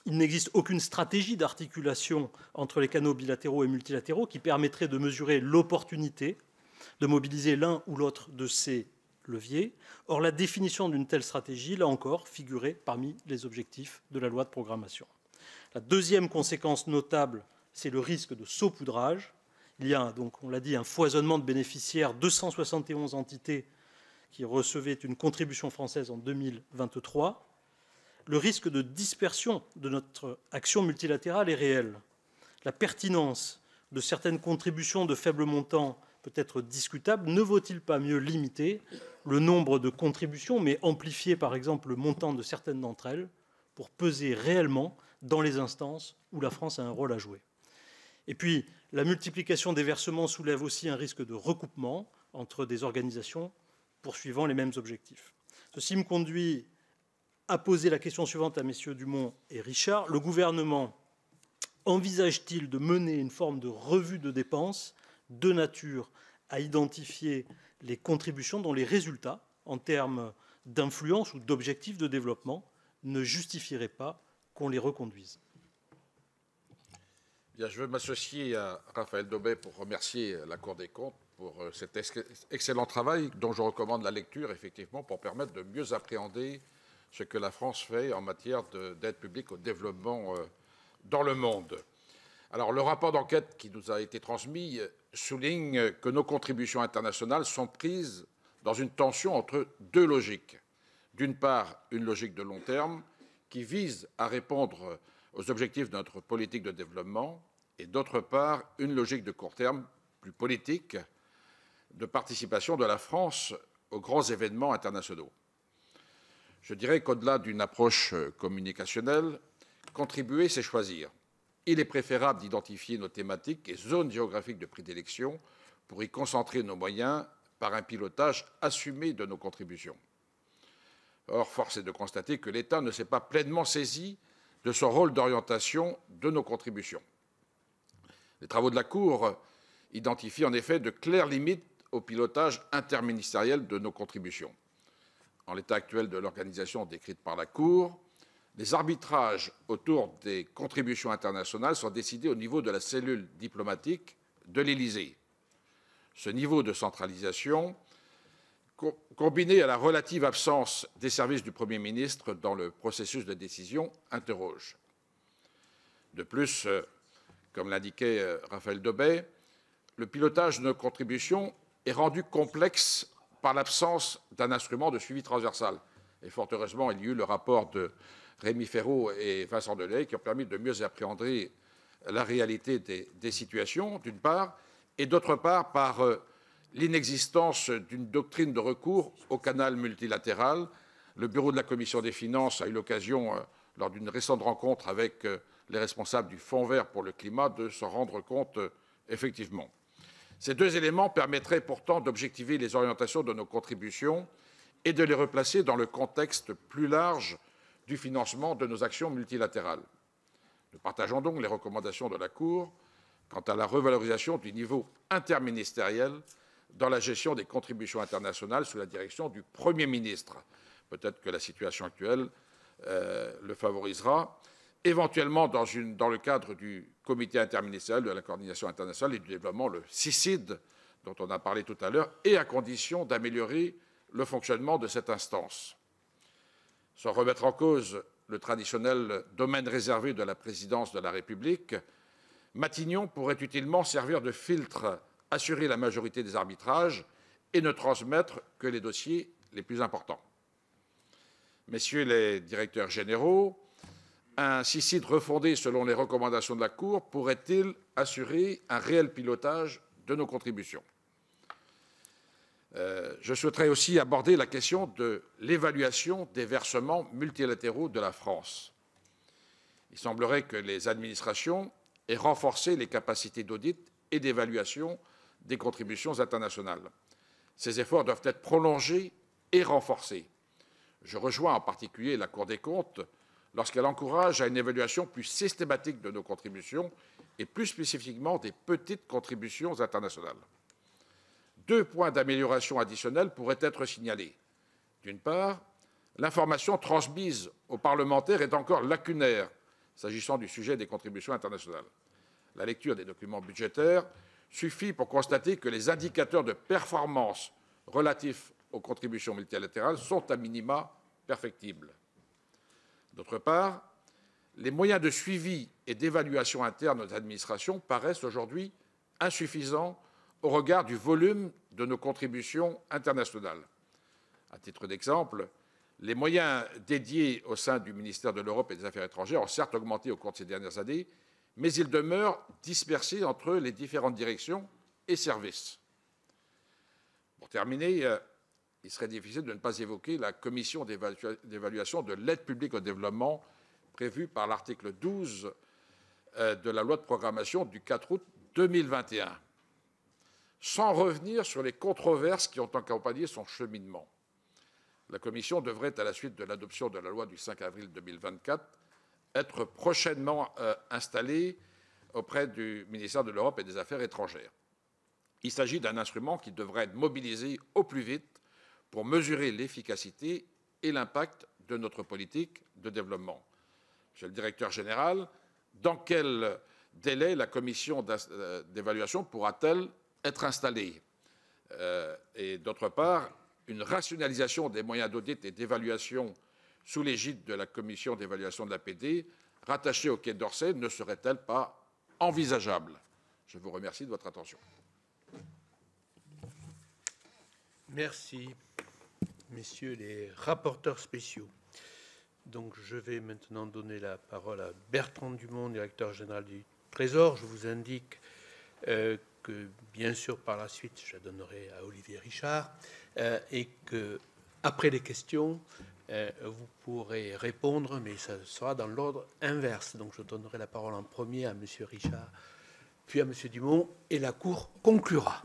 il n'existe aucune stratégie d'articulation entre les canaux bilatéraux et multilatéraux qui permettrait de mesurer l'opportunité de mobiliser l'un ou l'autre de ces leviers. Or, la définition d'une telle stratégie, là encore, figurait parmi les objectifs de la loi de programmation. La deuxième conséquence notable, c'est le risque de saupoudrage. Il y a donc, on l'a dit, un foisonnement de bénéficiaires, 271 entités qui recevaient une contribution française en 2023. Le risque de dispersion de notre action multilatérale est réel. La pertinence de certaines contributions de faible montant peut être discutable. Ne vaut-il pas mieux limiter le nombre de contributions, mais amplifier par exemple le montant de certaines d'entre elles pour peser réellement dans les instances où la France a un rôle à jouer? Et puis, la multiplication des versements soulève aussi un risque de recoupement entre des organisations poursuivant les mêmes objectifs. Ceci me conduit à poser la question suivante à messieurs Dumont et Richard. Le gouvernement envisage-t-il de mener une forme de revue de dépenses de nature à identifier les contributions dont les résultats, en termes d'influence ou d'objectifs de développement, ne justifieraient pas qu'on les reconduise? Bien, je veux m'associer à Raphaël Daubet pour remercier la Cour des comptes pour cet excellent travail dont je recommande la lecture, effectivement, pour permettre de mieux appréhender ce que la France fait en matière d'aide publique au développement dans le monde. Alors, le rapport d'enquête qui nous a été transmis souligne que nos contributions internationales sont prises dans une tension entre deux logiques. D'une part, une logique de long terme qui vise à répondre aux objectifs de notre politique de développement, et d'autre part, une logique de court terme, plus politique, de participation de la France aux grands événements internationaux. Je dirais qu'au-delà d'une approche communicationnelle, contribuer, c'est choisir. Il est préférable d'identifier nos thématiques et zones géographiques de prédilection pour y concentrer nos moyens par un pilotage assumé de nos contributions. Or, force est de constater que l'État ne s'est pas pleinement saisi de son rôle d'orientation de nos contributions. Les travaux de la Cour identifient en effet de claires limites au pilotage interministériel de nos contributions. En l'état actuel de l'organisation décrite par la Cour, les arbitrages autour des contributions internationales sont décidés au niveau de la cellule diplomatique de l'Élysée. Ce niveau de centralisation, combiné à la relative absence des services du Premier ministre dans le processus de décision, interroge. De plus, comme l'indiquait Raphaël Daubet, le pilotage de nos contributions est rendu complexe par l'absence d'un instrument de suivi transversal. Et fort heureusement, il y a eu le rapport de Rémi Ferraud et Vincent Delay qui ont permis de mieux appréhender la réalité des situations, d'une part, et d'autre part, par l'inexistence d'une doctrine de recours au canal multilatéral. Le bureau de la Commission des finances a eu l'occasion, lors d'une récente rencontre avec les responsables du Fonds vert pour le climat, de s'en rendre compte effectivement. Ces deux éléments permettraient pourtant d'objectiver les orientations de nos contributions et de les replacer dans le contexte plus large du financement de nos actions multilatérales. Nous partageons donc les recommandations de la Cour quant à la revalorisation du niveau interministériel dans la gestion des contributions internationales sous la direction du Premier ministre. Peut-être que la situation actuelle le favorisera, éventuellement dans le cadre du Comité interministériel de la coordination internationale et du développement, le CICID, dont on a parlé tout à l'heure, et à condition d'améliorer le fonctionnement de cette instance. Sans remettre en cause le traditionnel domaine réservé de la présidence de la République, Matignon pourrait utilement servir de filtre, assurer la majorité des arbitrages et ne transmettre que les dossiers les plus importants. Messieurs les directeurs généraux, un CICID refondé selon les recommandations de la Cour pourrait-il assurer un réel pilotage de nos contributions? Je souhaiterais aussi aborder la question de l'évaluation des versements multilatéraux de la France. Il semblerait que les administrations aient renforcé les capacités d'audit et d'évaluation des contributions internationales. Ces efforts doivent être prolongés et renforcés. Je rejoins en particulier la Cour des comptes lorsqu'elle encourage à une évaluation plus systématique de nos contributions et plus spécifiquement des petites contributions internationales. 2 points d'amélioration additionnels pourraient être signalés. D'une part, l'information transmise aux parlementaires est encore lacunaire s'agissant du sujet des contributions internationales. La lecture des documents budgétaires suffit pour constater que les indicateurs de performance relatifs aux contributions multilatérales sont à minima perfectibles. D'autre part, les moyens de suivi et d'évaluation interne aux administrations paraissent aujourd'hui insuffisants au regard du volume de nos contributions internationales. À titre d'exemple, les moyens dédiés au sein du ministère de l'Europe et des Affaires étrangères ont certes augmenté au cours de ces dernières années, mais ils demeurent dispersés entre les différentes directions et services. Pour terminer, il serait difficile de ne pas évoquer la commission d'évaluation de l'aide publique au développement prévue par l'article 12 de la loi de programmation du 4 août 2021, sans revenir sur les controverses qui ont accompagné son cheminement. La Commission devrait, à la suite de l'adoption de la loi du 5 avril 2024, être prochainement installée auprès du ministère de l'Europe et des Affaires étrangères. Il s'agit d'un instrument qui devrait être mobilisé au plus vite pour mesurer l'efficacité et l'impact de notre politique de développement. Monsieur le directeur général, dans quel délai la commission d'évaluation pourra-t-elle être installée? Et d'autre part, une rationalisation des moyens d'audit et d'évaluation sous l'égide de la commission d'évaluation de l'APD, rattachée au Quai d'Orsay, ne serait-elle pas envisageable? Je vous remercie de votre attention. Merci, messieurs les rapporteurs spéciaux. Donc, je vais maintenant donner la parole à Bertrand Dumont, directeur général du Trésor. Je vous indique que, bien sûr, par la suite, je la donnerai à Olivier Richard et que, après les questions, vous pourrez répondre, mais ça sera dans l'ordre inverse. Donc, je donnerai la parole en premier à M. Richard, puis à M. Dumont, et la Cour conclura.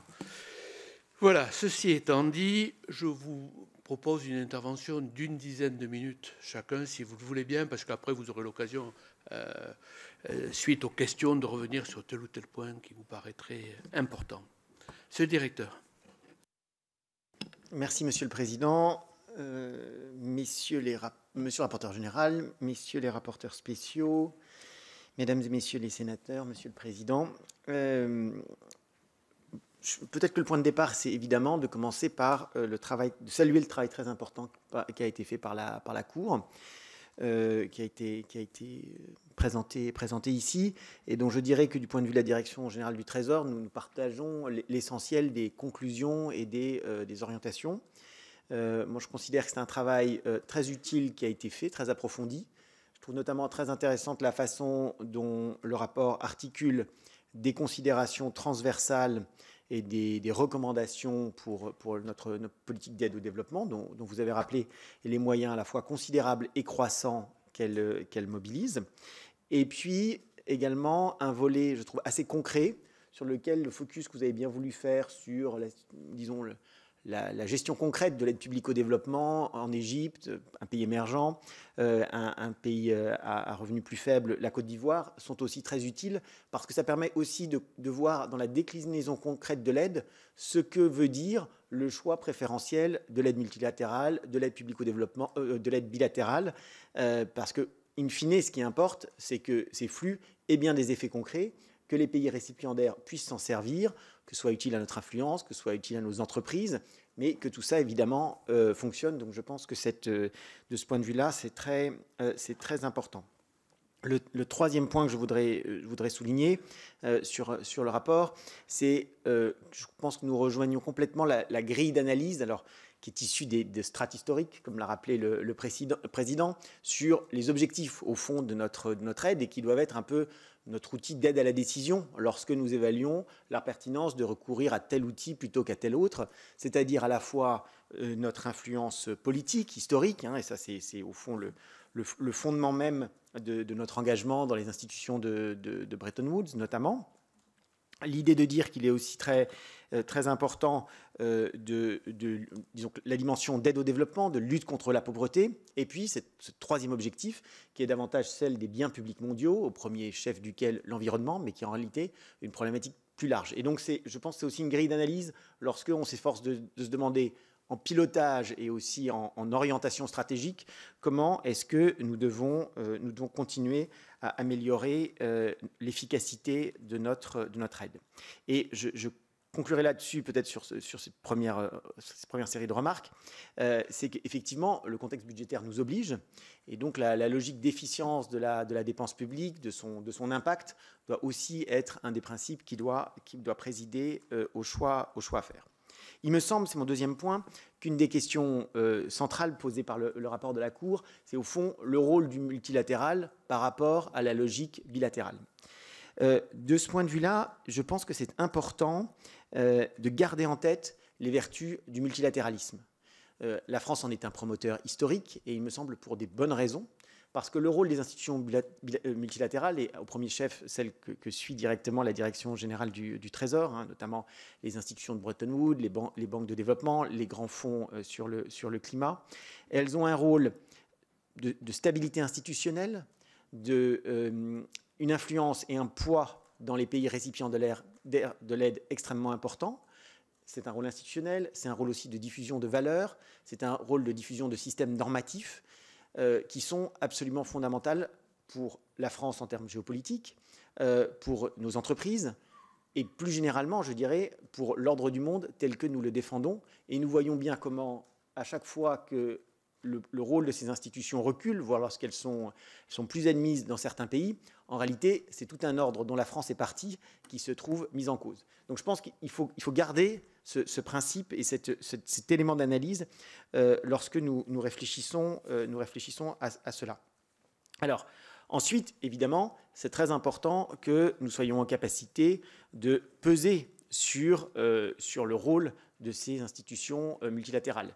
Voilà, ceci étant dit, je vous propose une intervention d'une dizaine de minutes chacun, si vous le voulez bien, parce qu'après, vous aurez l'occasion, suite aux questions, de revenir sur tel ou tel point qui vous paraîtrait important. Monsieur le directeur. Merci, Monsieur le Président. Monsieur le rapporteur général, messieurs les rapporteurs spéciaux, mesdames et messieurs les sénateurs, Monsieur le Président, peut-être que le point de départ, c'est évidemment de commencer par de saluer le travail très important qui a été fait par la Cour, qui a été présenté ici, et dont je dirais que du point de vue de la Direction générale du Trésor, nous partageons l'essentiel des conclusions et des orientations. Moi, je considère que c'est un travail très utile qui a été fait, très approfondi. Je trouve notamment très intéressante la façon dont le rapport articule des considérations transversales et des recommandations pour notre politique d'aide au développement, dont vous avez rappelé les moyens à la fois considérables et croissants qu'elle mobilise. Et puis également un volet, je trouve, assez concret, sur lequel le focus que vous avez bien voulu faire sur, disons, la gestion concrète de l'aide publique au développement en Égypte, un pays émergent, un pays à revenus plus faibles, la Côte d'Ivoire, sont aussi très utiles parce que ça permet aussi de voir dans la déclinaison concrète de l'aide ce que veut dire le choix préférentiel de l'aide multilatérale, de l'aide publique au développement, de l'aide bilatérale, parce que, in fine, ce qui importe, c'est que ces flux aient bien des effets concrets, que les pays récipiendaires puissent s'en servir, que ce soit utile à notre influence, que ce soit utile à nos entreprises, mais que tout ça, évidemment, fonctionne. Donc je pense que de ce point de vue-là, c'est très important. Le troisième point que je voudrais souligner sur le rapport, c'est, je pense que nous rejoignons complètement la grille d'analyse, alors qui est issue des strates historiques, comme l'a rappelé le président, sur les objectifs, au fond, de notre aide, et qui doivent être un peu notre outil d'aide à la décision lorsque nous évaluons la pertinence de recourir à tel outil plutôt qu'à tel autre, c'est-à-dire à la fois notre influence politique, historique, et ça c'est au fond le fondement même de notre engagement dans les institutions de Bretton Woods notamment, l'idée de dire qu'il est aussi très important disons, la dimension d'aide au développement, de lutte contre la pauvreté, et puis ce troisième objectif, qui est davantage celle des biens publics mondiaux, au premier chef duquel l'environnement, mais qui est en réalité une problématique plus large. Et donc, je pense que c'est aussi une grille d'analyse lorsqu'on s'efforce de se demander en pilotage et aussi en orientation stratégique, comment est-ce que nous devons continuer à améliorer l'efficacité de notre aide. Et je conclurai là-dessus peut-être sur cette première série de remarques, c'est qu'effectivement le contexte budgétaire nous oblige, et donc la logique d'efficience de la dépense publique, de son impact, doit aussi être un des principes qui doit présider au choix à faire. Il me semble, c'est mon deuxième point, qu'une des questions centrales posées par le rapport de la Cour, c'est au fond le rôle du multilatéral par rapport à la logique bilatérale. De ce point de vue-là, je pense que c'est important de garder en tête les vertus du multilatéralisme. La France en est un promoteur historique, et il me semble pour des bonnes raisons, parce que le rôle des institutions multilatérales, et au premier chef celle que suit directement la direction générale du Trésor, notamment les institutions de Bretton Woods, les banques de développement, les grands fonds sur le climat, elles ont un rôle de stabilité institutionnelle, une influence et un poids dans les pays récipients de l'aide extrêmement important. C'est un rôle institutionnel, c'est un rôle aussi de diffusion de valeurs, c'est un rôle de diffusion de systèmes normatifs qui sont absolument fondamentales pour la France en termes géopolitiques, pour nos entreprises et plus généralement, je dirais, pour l'ordre du monde tel que nous le défendons. Et nous voyons bien comment, à chaque fois que le rôle de ces institutions recule, voire lorsqu'elles sont plus admises dans certains pays, en réalité, c'est tout un ordre dont la France est partie qui se trouve mis en cause. Donc je pense qu'il faut garder ce principe et cet élément d'analyse lorsque nous réfléchissons à cela. Alors, ensuite, évidemment, c'est très important que nous soyons en capacité de peser sur le rôle de ces institutions multilatérales.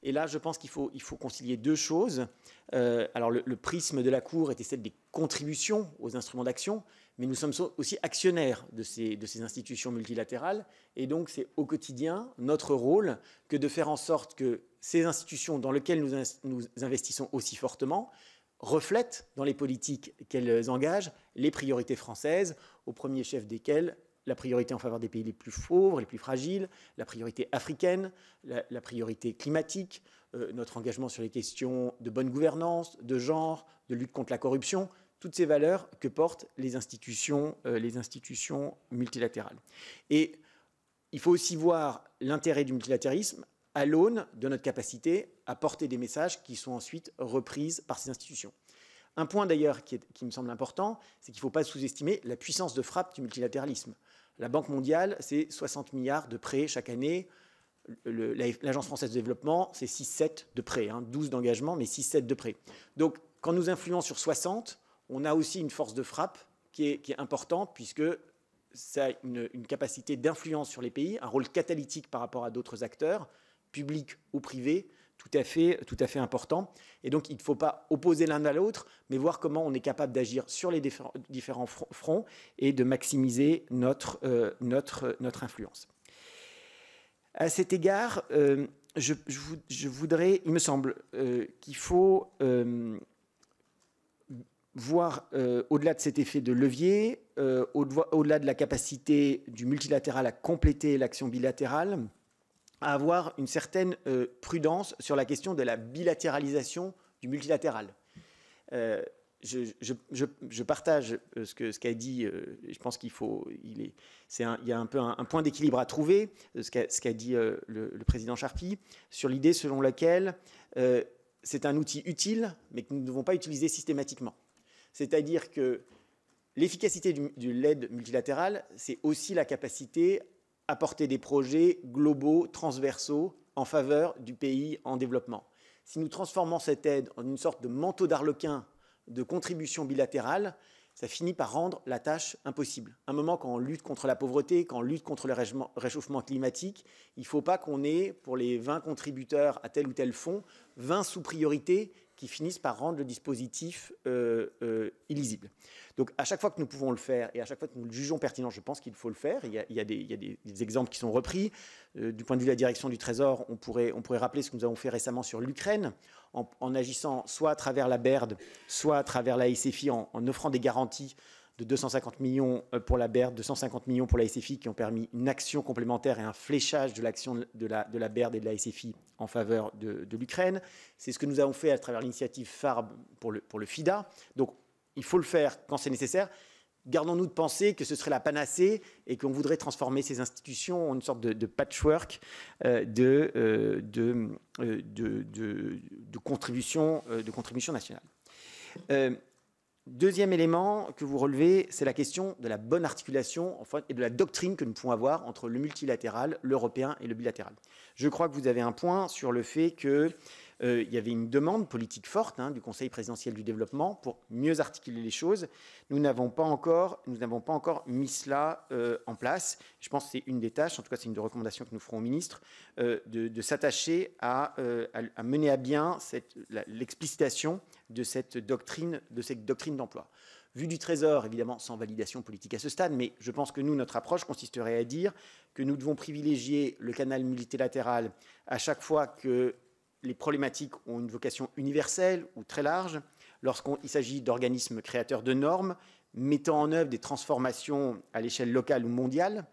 Et là, je pense qu'il faut concilier deux choses. Alors, le prisme de la Cour était celle des contributions aux instruments d'action, mais nous sommes aussi actionnaires de ces institutions multilatérales. Et donc, c'est au quotidien notre rôle que de faire en sorte que ces institutions dans lesquelles nous investissons aussi fortement reflètent dans les politiques qu'elles engagent les priorités françaises, au premier chef desquelles la priorité en faveur des pays les plus pauvres, les plus fragiles, la priorité africaine, la priorité climatique, notre engagement sur les questions de bonne gouvernance, de genre, de lutte contre la corruption, toutes ces valeurs que portent les institutions multilatérales. Et il faut aussi voir l'intérêt du multilatéralisme à l'aune de notre capacité à porter des messages qui sont ensuite reprises par ces institutions. Un point d'ailleurs qui me semble important, c'est qu'il ne faut pas sous-estimer la puissance de frappe du multilatéralisme. La Banque mondiale, c'est 60 milliards de prêts chaque année. L'Agence française de développement, c'est 6-7 de prêts, 12 d'engagement, mais 6-7 de prêts. Donc, quand nous influons sur 60, on a aussi une force de frappe qui est importante, puisque ça a une capacité d'influence sur les pays, un rôle catalytique par rapport à d'autres acteurs, publics ou privés, tout à fait important. Et donc, il ne faut pas opposer l'un à l'autre, mais voir comment on est capable d'agir sur les différents fronts et de maximiser notre influence. À cet égard, je voudrais, il me semble qu'il faut voir au-delà de cet effet de levier, au-delà de la capacité du multilatéral à compléter l'action bilatérale, à avoir une certaine prudence sur la question de la bilatéralisation du multilatéral. Je partage ce qu'a dit, je pense qu'il y a un peu un point d'équilibre à trouver, ce qu'a dit le président Charpy, sur l'idée selon laquelle c'est un outil utile, mais que nous ne devons pas utiliser systématiquement. C'est-à-dire que l'efficacité de l'aide multilatérale, c'est aussi la capacité à porter des projets globaux, transversaux, en faveur du pays en développement. Si nous transformons cette aide en une sorte de manteau d'arlequin de contribution bilatérale, ça finit par rendre la tâche impossible. À un moment, quand on lutte contre la pauvreté, quand on lutte contre le réchauffement climatique, il ne faut pas qu'on ait, pour les 20 contributeurs à tel ou tel fonds, 20 sous-priorités qui finissent par rendre le dispositif illisible. Donc à chaque fois que nous pouvons le faire et à chaque fois que nous le jugeons pertinent, je pense qu'il faut le faire. Il y a des exemples qui sont repris. Du point de vue de la direction du Trésor, on pourrait rappeler ce que nous avons fait récemment sur l'Ukraine, en agissant soit à travers la BERD, soit à travers la SFI, en offrant des garanties de 250 millions pour la BERD, 250 millions pour la SFI, qui ont permis une action complémentaire et un fléchage de l'action de la BERD et de la SFI en faveur de l'Ukraine. C'est ce que nous avons fait à travers l'initiative FARB pour le FIDA. Donc, il faut le faire quand c'est nécessaire. Gardons-nous de penser que ce serait la panacée et qu'on voudrait transformer ces institutions en une sorte de patchwork de contribution nationale. Deuxième élément que vous relevez, c'est la question de la bonne articulation et de la doctrine que nous pouvons avoir entre le multilatéral, l'européen et le bilatéral. Je crois que vous avez un point sur le fait qu'il y avait une demande politique forte du Conseil présidentiel du développement pour mieux articuler les choses. Nous n'avons pas encore mis cela en place. Je pense que c'est une des tâches, en tout cas c'est une des recommandations que nous ferons au ministre, de s'attacher à mener à bien l'explicitation de cette doctrine d'emploi. Vue du Trésor, évidemment, sans validation politique à ce stade, mais je pense que nous, notre approche consisterait à dire que nous devons privilégier le canal multilatéral à chaque fois que les problématiques ont une vocation universelle ou très large, lorsqu'il s'agit d'organismes créateurs de normes, mettant en œuvre des transformations à l'échelle locale ou mondiale,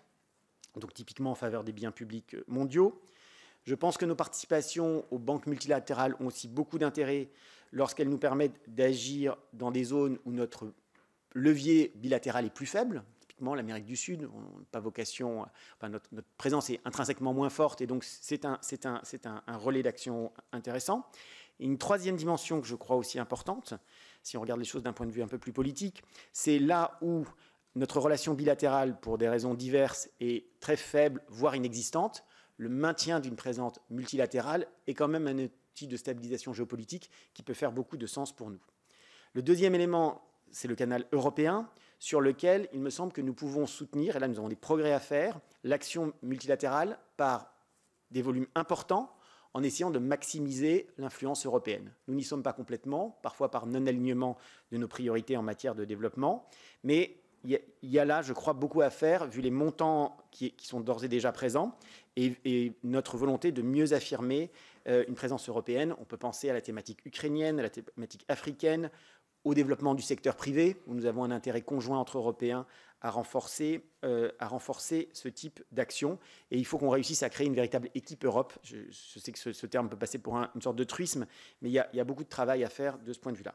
donc typiquement en faveur des biens publics mondiaux. Je pense que nos participations aux banques multilatérales ont aussi beaucoup d'intérêt lorsqu'elles nous permettent d'agir dans des zones où notre levier bilatéral est plus faible. Typiquement, l'Amérique du Sud, on n'a pas vocation, notre présence est intrinsèquement moins forte et donc c'est un relais d'action intéressant. Et une troisième dimension que je crois aussi importante, si on regarde les choses d'un point de vue un peu plus politique, c'est là où notre relation bilatérale, pour des raisons diverses, est très faible, voire inexistante. Le maintien d'une présence multilatérale est quand même un outil de stabilisation géopolitique qui peut faire beaucoup de sens pour nous. Le deuxième élément, c'est le canal européen, sur lequel il me semble que nous pouvons soutenir, et là nous avons des progrès à faire, l'action multilatérale par des volumes importants, en essayant de maximiser l'influence européenne. Nous n'y sommes pas complètement, parfois par non-alignement de nos priorités en matière de développement, mais il y a là, je crois, beaucoup à faire, vu les montants qui sont d'ores et déjà présents, et notre volonté de mieux affirmer une présence européenne. On peut penser à la thématique ukrainienne, à la thématique africaine, au développement du secteur privé, où nous avons un intérêt conjoint entre Européens à renforcer ce type d'action. Et il faut qu'on réussisse à créer une véritable équipe Europe. Je sais que ce terme peut passer pour une sorte de truisme, mais il y a beaucoup de travail à faire de ce point de vue-là.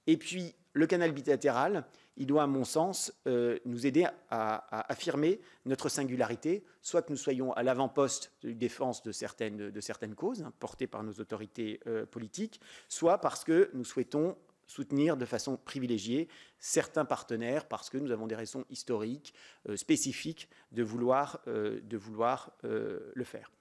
Et puis, le canal bilatéral, il doit, à mon sens, nous aider à affirmer notre singularité, soit que nous soyons à l'avant-poste de défense de certaines causes portées par nos autorités politiques, soit parce que nous souhaitons soutenir de façon privilégiée certains partenaires parce que nous avons des raisons historiques spécifiques de vouloir le faire.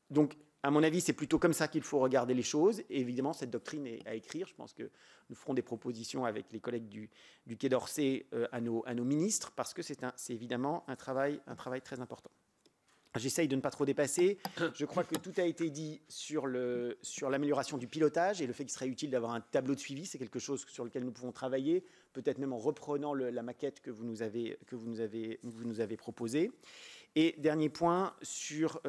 Donc, à mon avis, c'est plutôt comme ça qu'il faut regarder les choses. Et évidemment, cette doctrine est à écrire. Je pense que nous ferons des propositions avec les collègues du Quai d'Orsay à nos ministres parce que c'est évidemment un travail très important. J'essaye de ne pas trop dépasser. Je crois que tout a été dit sur l'amélioration du pilotage et le fait qu'il serait utile d'avoir un tableau de suivi. C'est quelque chose sur lequel nous pouvons travailler, peut-être même en reprenant la maquette que vous nous avez proposée. Et dernier point, sur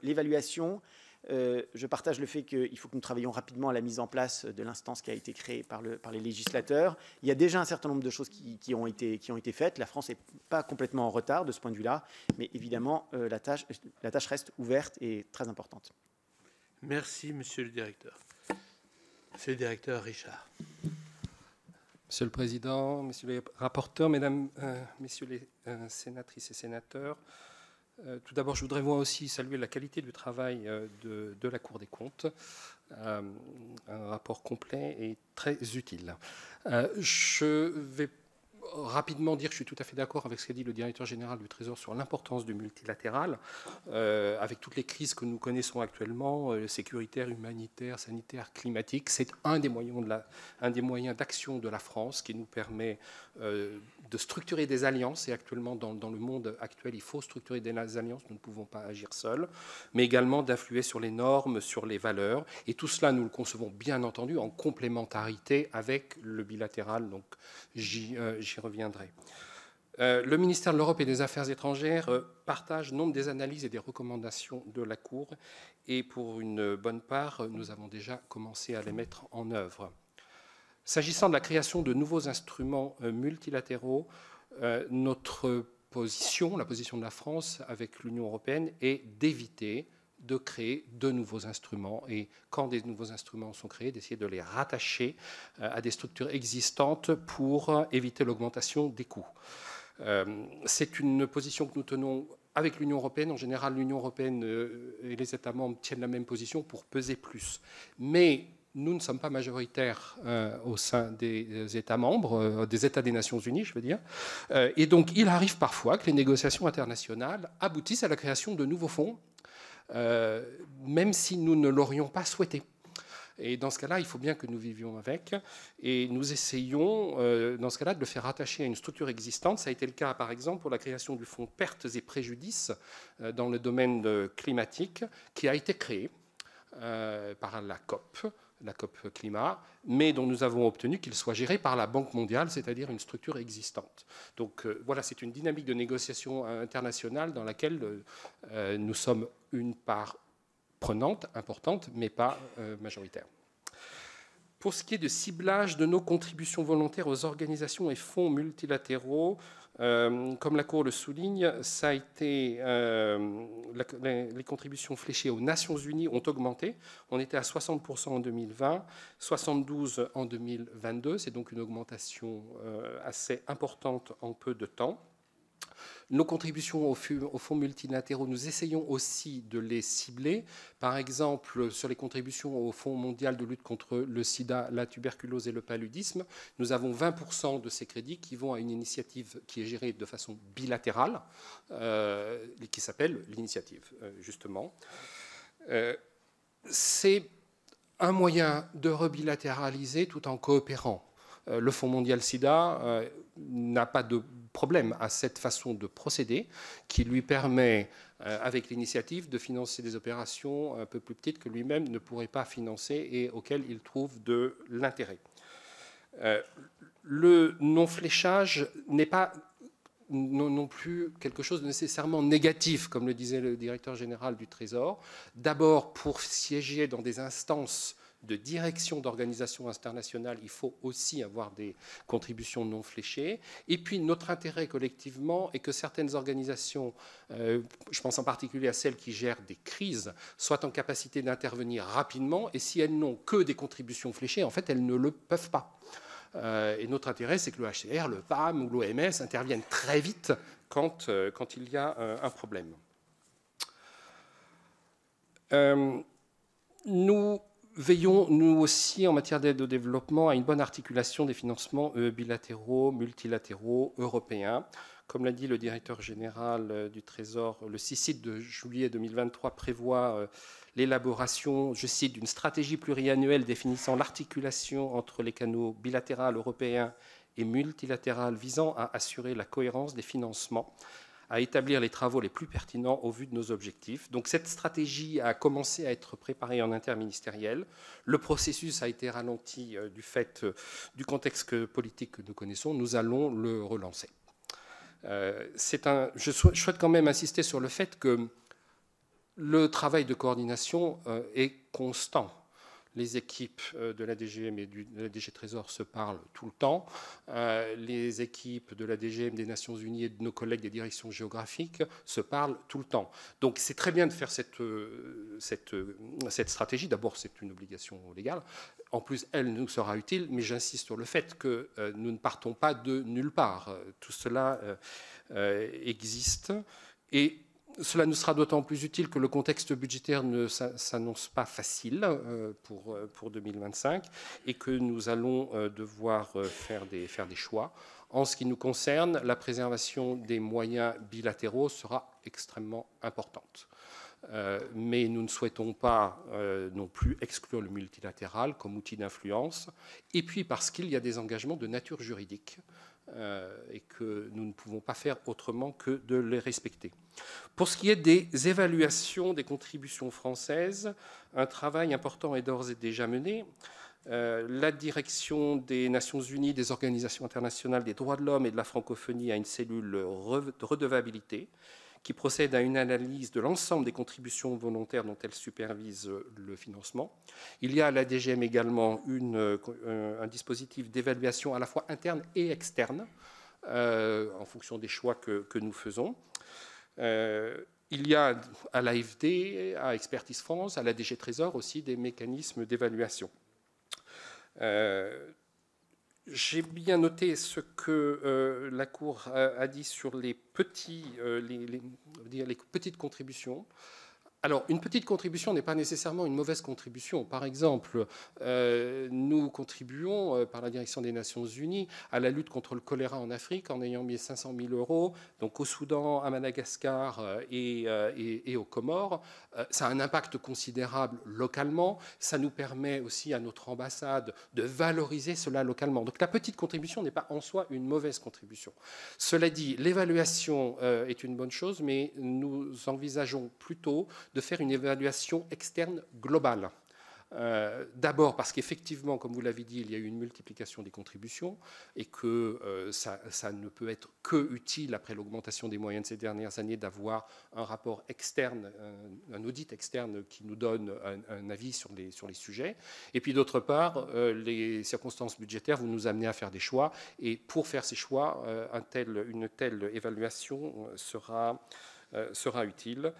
l'évaluation, je partage le fait qu'il faut que nous travaillions rapidement à la mise en place de l'instance qui a été créée par les législateurs. Il y a déjà un certain nombre de choses qui ont été faites. La France n'est pas complètement en retard de ce point de vue-là, mais évidemment, la tâche reste ouverte et très importante. Merci, Monsieur le Directeur. Monsieur le Directeur Richard. Monsieur le Président, Messieurs les rapporteurs, Mesdames, Messieurs les sénatrices et sénateurs, tout d'abord, je voudrais moi aussi saluer la qualité du travail de la Cour des comptes. Un rapport complet et très utile. Je vais rapidement dire que je suis tout à fait d'accord avec ce qu'a dit le directeur général du Trésor sur l'importance du multilatéral, avec toutes les crises que nous connaissons actuellement, sécuritaires, humanitaires, sanitaires, climatiques. C'est un des moyens d'action de la France qui nous permet de structurer des alliances. Et actuellement, dans le monde actuel, il faut structurer des alliances. Nous ne pouvons pas agir seuls, mais également d'influer sur les normes, sur les valeurs. Et tout cela, nous le concevons bien entendu en complémentarité avec le bilatéral. Donc, j'y reviendrai. Le ministère de l'Europe et des Affaires étrangères partage nombre des analyses et des recommandations de la Cour. Et pour une bonne part, nous avons déjà commencé à les mettre en œuvre. S'agissant de la création de nouveaux instruments multilatéraux, notre position, la position de la France avec l'Union européenne, est d'éviter de créer de nouveaux instruments et quand des nouveaux instruments sont créés, d'essayer de les rattacher à des structures existantes pour éviter l'augmentation des coûts. C'est une position que nous tenons avec l'Union européenne. En général, l'Union européenne et les États membres tiennent la même position pour peser plus. Mais nous ne sommes pas majoritaires au sein des États membres, des États des Nations Unies, je veux dire. Et donc, il arrive parfois que les négociations internationales aboutissent à la création de nouveaux fonds, même si nous ne l'aurions pas souhaité. Et dans ce cas-là, il faut bien que nous vivions avec. Et nous essayons, dans ce cas-là, de le faire rattacher à une structure existante. Ça a été le cas, par exemple, pour la création du fonds pertes et préjudices dans le domaine climatique, qui a été créé par la COP climat, mais dont nous avons obtenu qu'il soit géré par la Banque mondiale, c'est-à-dire une structure existante. Donc voilà, c'est une dynamique de négociation internationale dans laquelle nous sommes une part prenante, importante, mais pas majoritaire. Pour ce qui est de ciblage de nos contributions volontaires aux organisations et fonds multilatéraux, comme la Cour le souligne, ça a été, les contributions fléchées aux Nations Unies ont augmenté. On était à 60% en 2020, 72% en 2022. C'est donc une augmentation assez importante en peu de temps. Nos contributions aux fonds multilatéraux, nous essayons aussi de les cibler. Par exemple, sur les contributions au Fonds mondial de lutte contre le sida, la tuberculose et le paludisme, nous avons 20% de ces crédits qui vont à une initiative qui est gérée de façon bilatérale, qui s'appelle l'initiative, justement. C'est un moyen de rebilatéraliser tout en coopérant. Le Fonds mondial sida n'a pas de problème à cette façon de procéder qui lui permet, avec l'initiative, de financer des opérations un peu plus petites que lui-même ne pourrait pas financer et auxquelles il trouve de l'intérêt. Le non-fléchage n'est pas non plus quelque chose de nécessairement négatif, comme le disait le directeur général du Trésor. D'abord, pour siéger dans des instances de direction d'organisations internationales, il faut aussi avoir des contributions non fléchées. Et puis, notre intérêt collectivement est que certaines organisations, je pense en particulier à celles qui gèrent des crises, soient en capacité d'intervenir rapidement. Et si elles n'ont que des contributions fléchées, en fait, elles ne le peuvent pas. Et notre intérêt, c'est que le HCR, le PAM ou l'OMS interviennent très vite quand il y a un problème. Nous veillons, nous aussi, en matière d'aide au développement, à une bonne articulation des financements bilatéraux, multilatéraux, européens. Comme l'a dit le directeur général du Trésor, le CICID de juillet 2023 prévoit l'élaboration, je cite, d'une stratégie pluriannuelle définissant l'articulation entre les canaux bilatéraux européens et multilatéraux visant à assurer la cohérence des financements, à établir les travaux les plus pertinents au vu de nos objectifs. Donc cette stratégie a commencé à être préparée en interministériel. Le processus a été ralenti du fait du contexte politique que nous connaissons. Nous allons le relancer. Je souhaite quand même insister sur le fait que le travail de coordination est constant. Les équipes de la DGM et de la DG Trésor se parlent tout le temps. Les équipes de la DGM des Nations Unies et de nos collègues des directions géographiques se parlent tout le temps. Donc c'est très bien de faire cette stratégie. D'abord, c'est une obligation légale. En plus, elle nous sera utile, mais j'insiste sur le fait que nous ne partons pas de nulle part. Tout cela existe. Et Cela nous sera d'autant plus utile que le contexte budgétaire ne s'annonce pas facile pour 2025 et que nous allons devoir faire des choix. En ce qui nous concerne, la préservation des moyens bilatéraux sera extrêmement importante. Mais nous ne souhaitons pas non plus exclure le multilatéral comme outil d'influence, et puis parce qu'il y a des engagements de nature juridique et que nous ne pouvons pas faire autrement que de les respecter. Pour ce qui est des évaluations des contributions françaises, un travail important est d'ores et déjà mené. La direction des Nations Unies, des organisations internationales des droits de l'homme et de la francophonie a une cellule de redevabilité qui procède à une analyse de l'ensemble des contributions volontaires dont elle supervise le financement. Il y a à la DGM également un dispositif d'évaluation à la fois interne et externe, en fonction des choix que nous faisons. Il y a à l'AFD, à Expertise France, à la DG Trésor aussi des mécanismes d'évaluation. J'ai bien noté ce que la Cour a dit sur les petites contributions. Alors, une petite contribution n'est pas nécessairement une mauvaise contribution. Par exemple, nous contribuons, par la direction des Nations Unies, à la lutte contre le choléra en Afrique en ayant mis 500 000 € donc au Soudan, à Madagascar et aux Comores. Ça a un impact considérable localement. Ça nous permet aussi à notre ambassade de valoriser cela localement. Donc la petite contribution n'est pas en soi une mauvaise contribution. Cela dit, l'évaluation est une bonne chose, mais nous envisageons plutôt de faire une évaluation externe globale. D'abord parce qu'effectivement, comme vous l'avez dit, il y a eu une multiplication des contributions et que ça ne peut être que utile après l'augmentation des moyens de ces dernières années d'avoir un rapport externe, un audit externe qui nous donne un avis sur les sujets. Et puis d'autre part, les circonstances budgétaires vont nous amener à faire des choix et pour faire ces choix, une telle évaluation sera utile.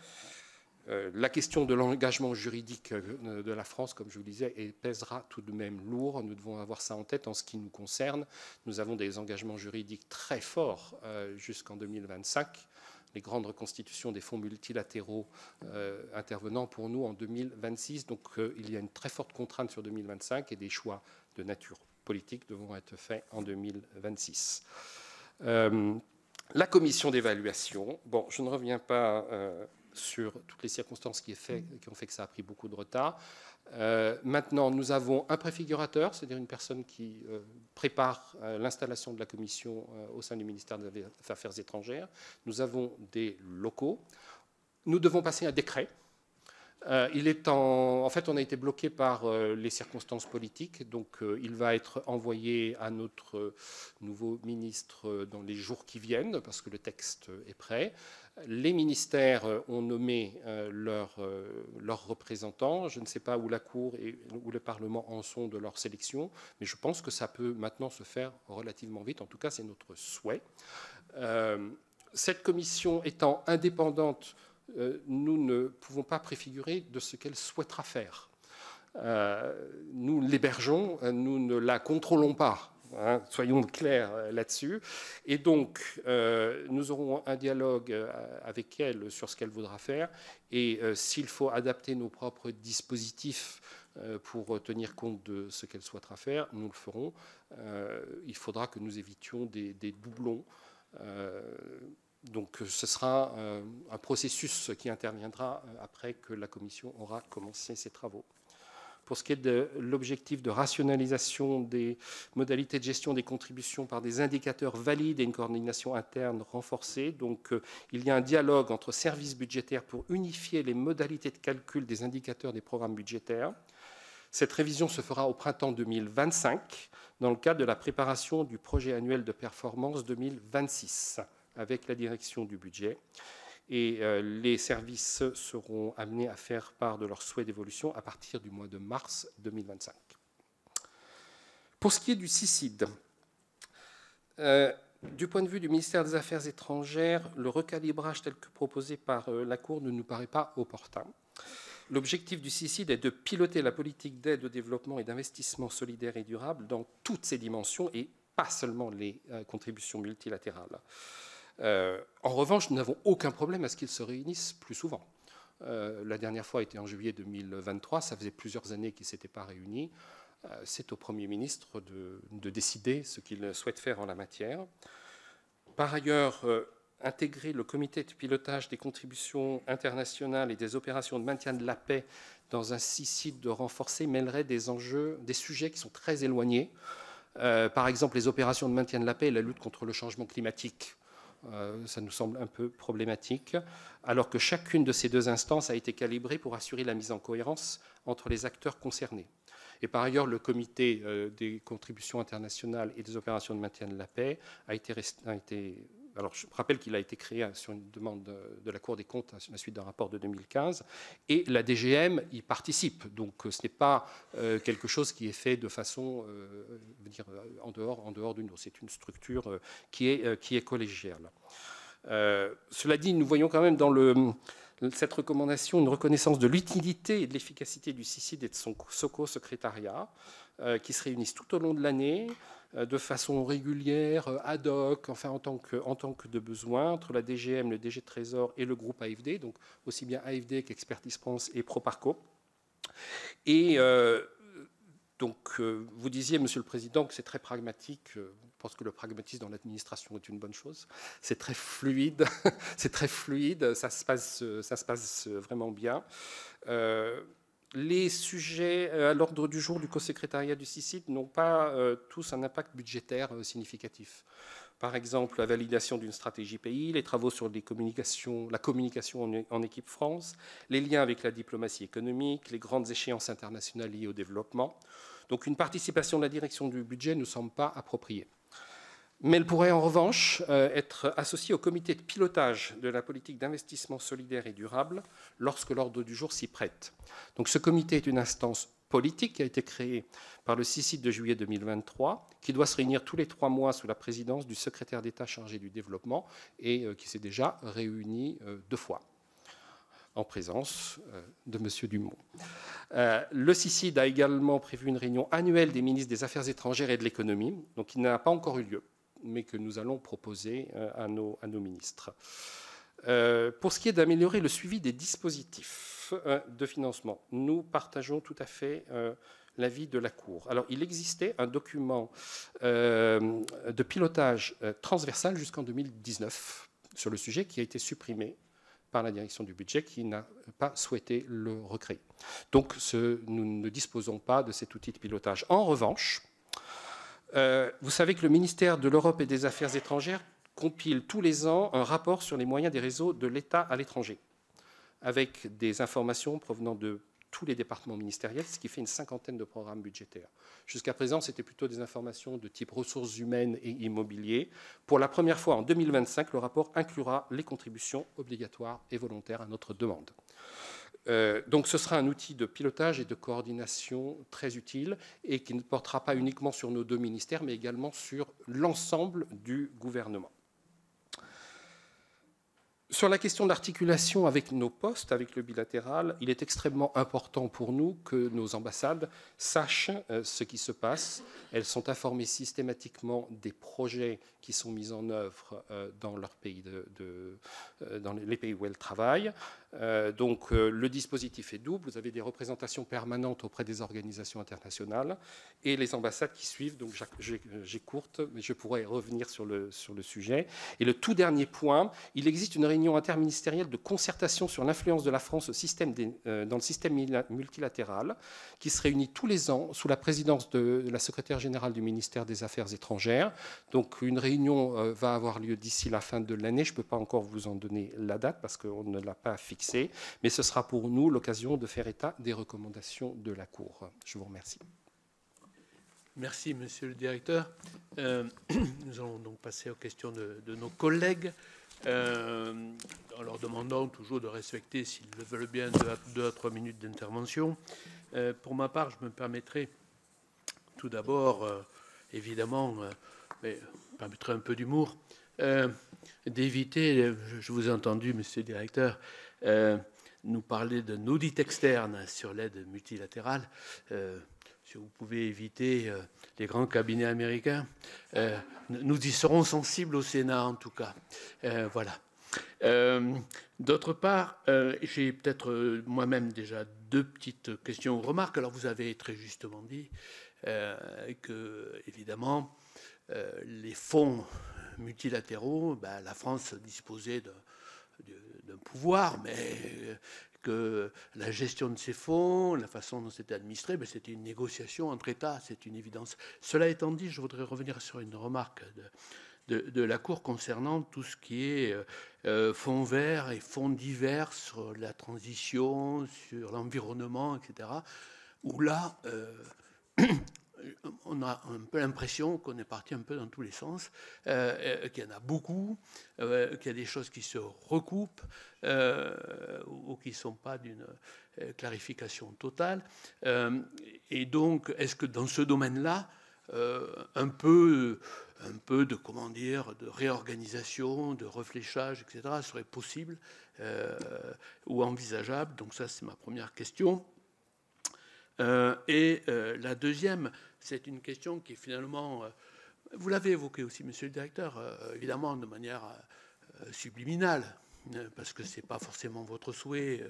La question de l'engagement juridique de la France, comme je vous le disais, pèsera tout de même lourd. Nous devons avoir ça en tête en ce qui nous concerne. Nous avons des engagements juridiques très forts jusqu'en 2025. Les grandes reconstitutions des fonds multilatéraux intervenant pour nous en 2026. Donc il y a une très forte contrainte sur 2025 et des choix de nature politique devront être faits en 2026. La commission d'évaluation, bon, je ne reviens pas sur toutes les circonstances qui ont fait que ça a pris beaucoup de retard. Maintenant, nous avons un préfigurateur, c'est-à-dire une personne qui prépare l'installation de la commission au sein du ministère des Affaires étrangères. Nous avons des locaux. Nous devons passer un décret. En fait, on a été bloqué par les circonstances politiques, donc il va être envoyé à notre nouveau ministre dans les jours qui viennent, parce que le texte est prêt. Les ministères ont nommé leurs représentants. Je ne sais pas où la Cour et où le Parlement en sont de leur sélection, mais je pense que ça peut maintenant se faire relativement vite. En tout cas, c'est notre souhait. Cette commission étant indépendante, nous ne pouvons pas préfigurer de ce qu'elle souhaitera faire. Nous l'hébergeons, nous ne la contrôlons pas. Hein, soyons clairs là-dessus. Et donc, nous aurons un dialogue avec elle sur ce qu'elle voudra faire. Et s'il faut adapter nos propres dispositifs pour tenir compte de ce qu'elle souhaitera faire, nous le ferons. Il faudra que nous évitions des doublons. Donc, ce sera un processus qui interviendra après que la Commission aura commencé ses travaux. Pour ce qui est de l'objectif de rationalisation des modalités de gestion des contributions par des indicateurs valides et une coordination interne renforcée, donc il y a un dialogue entre services budgétaires pour unifier les modalités de calcul des indicateurs des programmes budgétaires. Cette révision se fera au printemps 2025 dans le cadre de la préparation du projet annuel de performance 2026 avec la direction du budget. Et les services seront amenés à faire part de leurs souhaits d'évolution à partir du mois de mars 2025. Pour ce qui est du CICID, du point de vue du ministère des Affaires étrangères, le recalibrage tel que proposé par la Cour ne nous paraît pas opportun. L'objectif du CICID est de piloter la politique d'aide au développement et d'investissement solidaire et durable dans toutes ses dimensions et pas seulement les contributions multilatérales. En revanche, nous n'avons aucun problème à ce qu'ils se réunissent plus souvent. La dernière fois était en juillet 2023, ça faisait plusieurs années qu'ils ne s'étaient pas réunis. C'est au Premier ministre de décider ce qu'il souhaite faire en la matière. Par ailleurs, intégrer le comité de pilotage des contributions internationales et des opérations de maintien de la paix dans un CICID de renforcer mêlerait des enjeux, des sujets qui sont très éloignés. Par exemple, les opérations de maintien de la paix et la lutte contre le changement climatique. Ça nous semble un peu problématique, alors que chacune de ces deux instances a été calibrée pour assurer la mise en cohérence entre les acteurs concernés. Et par ailleurs, le comité des contributions internationales et des opérations de maintien de la paix a été alors je rappelle qu'il a été créé sur une demande de la Cour des comptes à la suite d'un rapport de 2015, et la DGM y participe. Donc ce n'est pas quelque chose qui est fait de façon en dehors d'une autre. C'est une structure qui est collégiale. Cela dit, nous voyons quand même dans cette recommandation une reconnaissance de l'utilité et de l'efficacité du CICID et de son SOCO-secrétariat, qui se réunissent tout au long de l'année, de façon régulière, ad hoc, enfin en tant que de besoin, entre la DGM, le DG Trésor et le groupe AFD, donc aussi bien AFD qu'Expertise France et Proparco. Et donc, vous disiez, Monsieur le Président, que c'est très pragmatique. Je pense que le pragmatisme dans l'administration est une bonne chose. C'est très fluide, ça se passe vraiment bien. Les sujets à l'ordre du jour du co-secrétariat du CICID n'ont pas tous un impact budgétaire significatif. Par exemple, la validation d'une stratégie pays, les travaux sur la communication en équipe France, les liens avec la diplomatie économique, les grandes échéances internationales liées au développement. Donc une participation de la direction du budget ne semble pas appropriée. Mais elle pourrait en revanche être associée au comité de pilotage de la politique d'investissement solidaire et durable lorsque l'ordre du jour s'y prête. Donc ce comité est une instance politique qui a été créée par le CICID de juillet 2023, qui doit se réunir tous les 3 mois sous la présidence du secrétaire d'État chargé du développement et qui s'est déjà réuni 2 fois en présence de M. Dumont. Le CICID a également prévu une réunion annuelle des ministres des Affaires étrangères et de l'économie, donc qui n'a pas encore eu lieu, mais que nous allons proposer à nos ministres. Pour ce qui est d'améliorer le suivi des dispositifs de financement, nous partageons tout à fait l'avis de la Cour. Alors, il existait un document de pilotage transversal jusqu'en 2019 sur le sujet qui a été supprimé par la direction du budget qui n'a pas souhaité le recréer. Donc, nous ne disposons pas de cet outil de pilotage. En revanche, vous savez que le ministère de l'Europe et des Affaires étrangères compile tous les ans un rapport sur les moyens des réseaux de l'État à l'étranger, avec des informations provenant de tous les départements ministériels, ce qui fait une 50aine de programmes budgétaires. Jusqu'à présent, c'était plutôt des informations de type ressources humaines et immobilier. Pour la première fois, en 2025, le rapport inclura les contributions obligatoires et volontaires à notre demande. Donc ce sera un outil de pilotage et de coordination très utile et qui ne portera pas uniquement sur nos 2 ministères, mais également sur l'ensemble du gouvernement. Sur la question de l'articulation avec nos postes, avec le bilatéral, il est extrêmement important pour nous que nos ambassades sachent ce qui se passe. Elles sont informées systématiquement des projets qui sont mis en œuvre dans leur pays dans les pays où elles travaillent. Donc le dispositif est double. Vous avez des représentations permanentes auprès des organisations internationales et les ambassades qui suivent. Donc j'écourte, mais je pourrais revenir sur le sujet. Et le tout dernier point, il existe une réunion interministérielle de concertation sur l'influence de la France dans le système multilatéral qui se réunit tous les ans sous la présidence de la secrétaire générale du ministère des Affaires étrangères. Donc une réunion va avoir lieu d'ici la fin de l'année. Je ne peux pas encore vous en donner la date parce qu'on ne l'a pas fixée, mais ce sera pour nous l'occasion de faire état des recommandations de la Cour. Je vous remercie. Merci, Monsieur le Directeur. Nous allons donc passer aux questions de nos collègues, en leur demandant toujours de respecter, s'ils le veulent bien, 2 à 3 minutes d'intervention. Pour ma part, je me permettrai tout d'abord, évidemment, mais permettrai un peu d'humour, d'éviter, je vous ai entendu, Monsieur le Directeur, nous parler d'un audit externe sur l'aide multilatérale. si vous pouvez éviter les grands cabinets américains, nous y serons sensibles au Sénat en tout cas. Voilà. D'autre part, j'ai peut-être moi-même déjà deux petites questions ou remarques. Alors vous avez très justement dit que, évidemment, les fonds multilatéraux, ben, la France disposait d'un pouvoir, mais que la gestion de ces fonds, la façon dont c'était administré, ben, c'était une négociation entre États, c'est une évidence. Cela étant dit, je voudrais revenir sur une remarque de la Cour concernant tout ce qui est fonds verts et fonds divers sur la transition, sur l'environnement, etc., où là, on a un peu l'impression qu'on est parti un peu dans tous les sens, qu'il y en a beaucoup, qu'il y a des choses qui se recoupent ou qui ne sont pas d'une clarification totale. Et donc, est-ce que dans ce domaine-là, un peu de, comment dire, de réorganisation, de réfléchage, etc., serait possible ou envisageable? Donc ça, c'est ma première question. Et la deuxième, c'est une question qui est finalement, vous l'avez évoqué aussi, monsieur le directeur, évidemment de manière subliminale, parce que ce n'est pas forcément votre souhait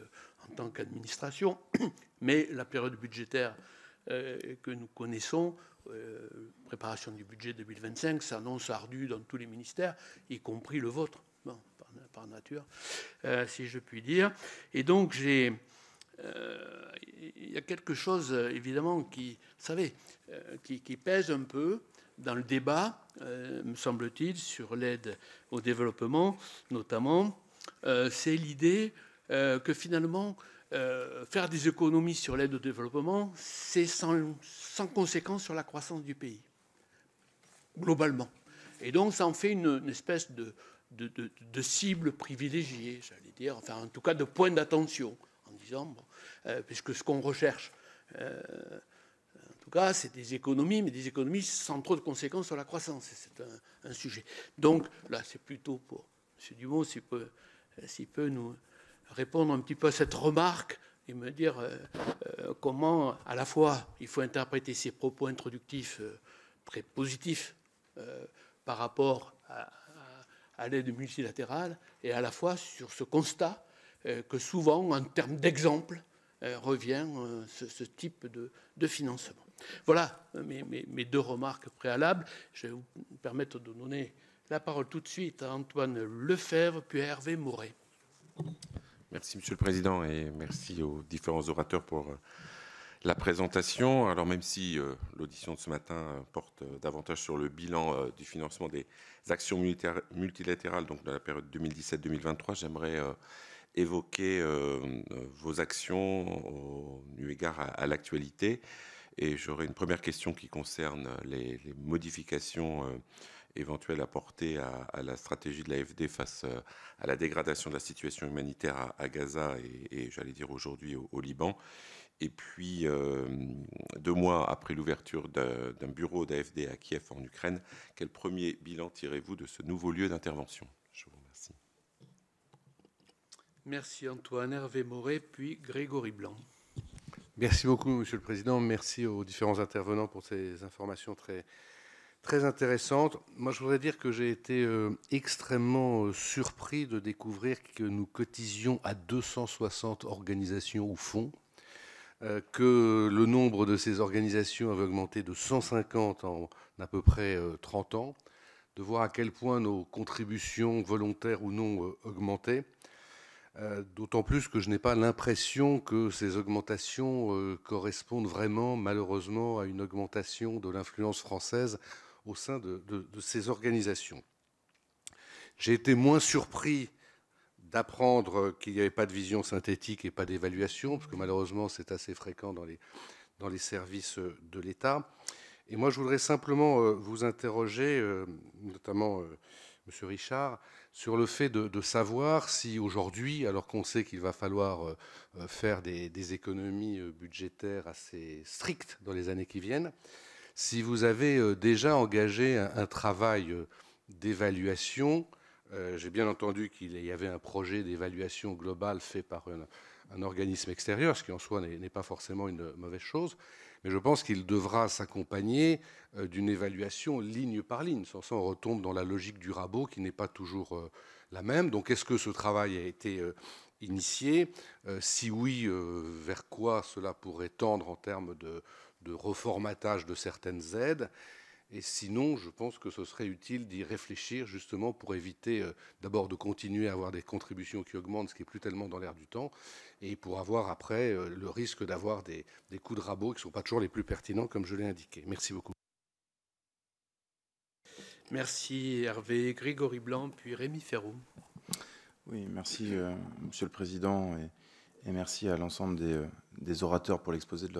en tant qu'administration, mais la période budgétaire que nous connaissons, préparation du budget 2025, s'annonce ardue dans tous les ministères, y compris le vôtre, bon, par nature, si je puis dire. Et donc, il y a quelque chose, évidemment, qui, vous savez, qui pèse un peu dans le débat, me semble-t-il, sur l'aide au développement, notamment, c'est l'idée que finalement, faire des économies sur l'aide au développement, c'est sans conséquence sur la croissance du pays, globalement. Et donc, ça en fait une espèce de cible privilégiée, j'allais dire, enfin, en tout cas, de point d'attention, en disant, bon, puisque ce qu'on recherche, en tout cas, c'est des économies, mais des économies sans trop de conséquences sur la croissance. C'est un sujet. Donc, là, c'est plutôt pour M. Dumont, s'il peut nous répondre un petit peu à cette remarque et me dire comment, à la fois, il faut interpréter ces propos introductifs très positifs par rapport à l'aide multilatérale, et à la fois sur ce constat que souvent, en termes d'exemple, revient ce type de financement. Voilà mes deux remarques préalables. Je vais vous permettre de donner la parole tout de suite à Antoine Lefèvre, puis à Hervé Moret. Merci, Monsieur le Président, et merci aux différents orateurs pour la présentation. Alors, même si l'audition de ce matin porte davantage sur le bilan du financement des actions multilatérales, donc de la période 2017-2023, j'aimerais évoquer vos actions eu égard à l'actualité. Et j'aurais une première question qui concerne les modifications éventuelles apportées à la stratégie de l'AFD face à la dégradation de la situation humanitaire à Gaza et j'allais dire aujourd'hui au Liban. Et puis, 2 mois après l'ouverture d'un bureau d'AFD à Kiev en Ukraine, quel premier bilan tirez-vous de ce nouveau lieu d'intervention? Je vous remercie. Merci Antoine. Hervé Moret, puis Grégory Blanc. Merci beaucoup, Monsieur le Président. Merci aux différents intervenants pour ces informations très intéressantes. Moi, je voudrais dire que j'ai été extrêmement surpris de découvrir que nous cotisions à 260 organisations ou fonds, que le nombre de ces organisations avait augmenté de 150 en à peu près 30 ans, de voir à quel point nos contributions, volontaires ou non, augmentaient. D'autant plus que je n'ai pas l'impression que ces augmentations correspondent vraiment, malheureusement, à une augmentation de l'influence française au sein de ces organisations. J'ai été moins surpris d'apprendre qu'il n'y avait pas de vision synthétique et pas d'évaluation, parce que malheureusement, c'est assez fréquent dans les services de l'État. Et moi, je voudrais simplement vous interroger, notamment Monsieur Richard, sur le fait de savoir si aujourd'hui, alors qu'on sait qu'il va falloir faire des économies budgétaires assez strictes dans les années qui viennent, si vous avez déjà engagé un travail d'évaluation. J'ai bien entendu qu'il y avait un projet d'évaluation globale fait par un organisme extérieur, ce qui en soi n'est pas forcément une mauvaise chose. Mais je pense qu'il devra s'accompagner d'une évaluation ligne par ligne. Sans ça, on retombe dans la logique du rabot qui n'est pas toujours la même. Donc, est-ce que ce travail a été initié? Si oui, vers quoi cela pourrait tendre en termes de reformatage de certaines aides? Et sinon, je pense que ce serait utile d'y réfléchir justement pour éviter d'abord de continuer à avoir des contributions qui augmentent, ce qui n'est plus tellement dans l'air du temps, et pour avoir après le risque d'avoir des coups de rabot qui ne sont pas toujours les plus pertinents, comme je l'ai indiqué. Merci beaucoup. Merci Hervé. Grégory Blanc, puis Rémi Ferrou. Oui, merci Monsieur le Président, et merci à l'ensemble des orateurs pour l'exposé de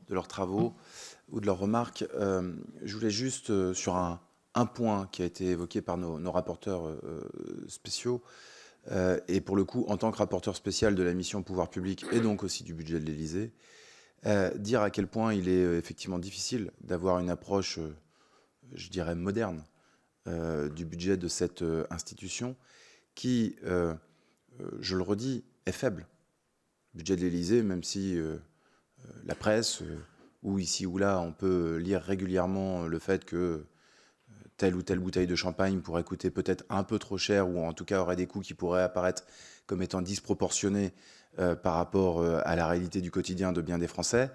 leurs travaux ou de leurs remarques. Je voulais juste, sur un point qui a été évoqué par nos rapporteurs spéciaux, et pour le coup, en tant que rapporteur spécial de la mission Pouvoir public et donc aussi du budget de l'Élysée, dire à quel point il est effectivement difficile d'avoir une approche, je dirais, moderne du budget de cette institution qui, je le redis, est faible. Le budget de l'Élysée, même si la presse, ou ici ou là, on peut lire régulièrement le fait que telle ou telle bouteille de champagne pourrait coûter peut-être un peu trop cher, ou en tout cas aurait des coûts qui pourraient apparaître comme étant disproportionnés par rapport à la réalité du quotidien de bien des Français.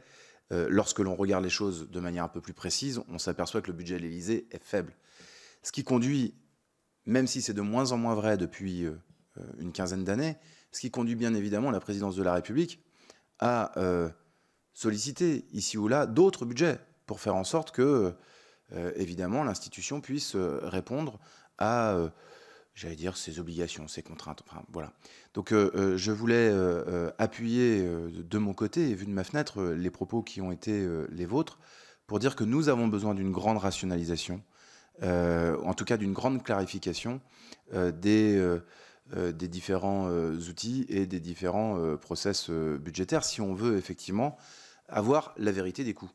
Lorsque l'on regarde les choses de manière un peu plus précise, on s'aperçoit que le budget de l'Élysée est faible. Ce qui conduit, même si c'est de moins en moins vrai depuis une quinzaine d'années, ce qui conduit bien évidemment la présidence de la République à solliciter ici ou là d'autres budgets pour faire en sorte que, évidemment, l'institution puisse répondre à, j'allais dire, ses obligations, ses contraintes. Enfin, voilà. Donc, je voulais appuyer de mon côté, et vu de ma fenêtre, les propos qui ont été les vôtres, pour dire que nous avons besoin d'une grande rationalisation, en tout cas d'une grande clarification des différents outils et des différents process budgétaires, si on veut effectivement avoir la vérité des coûts.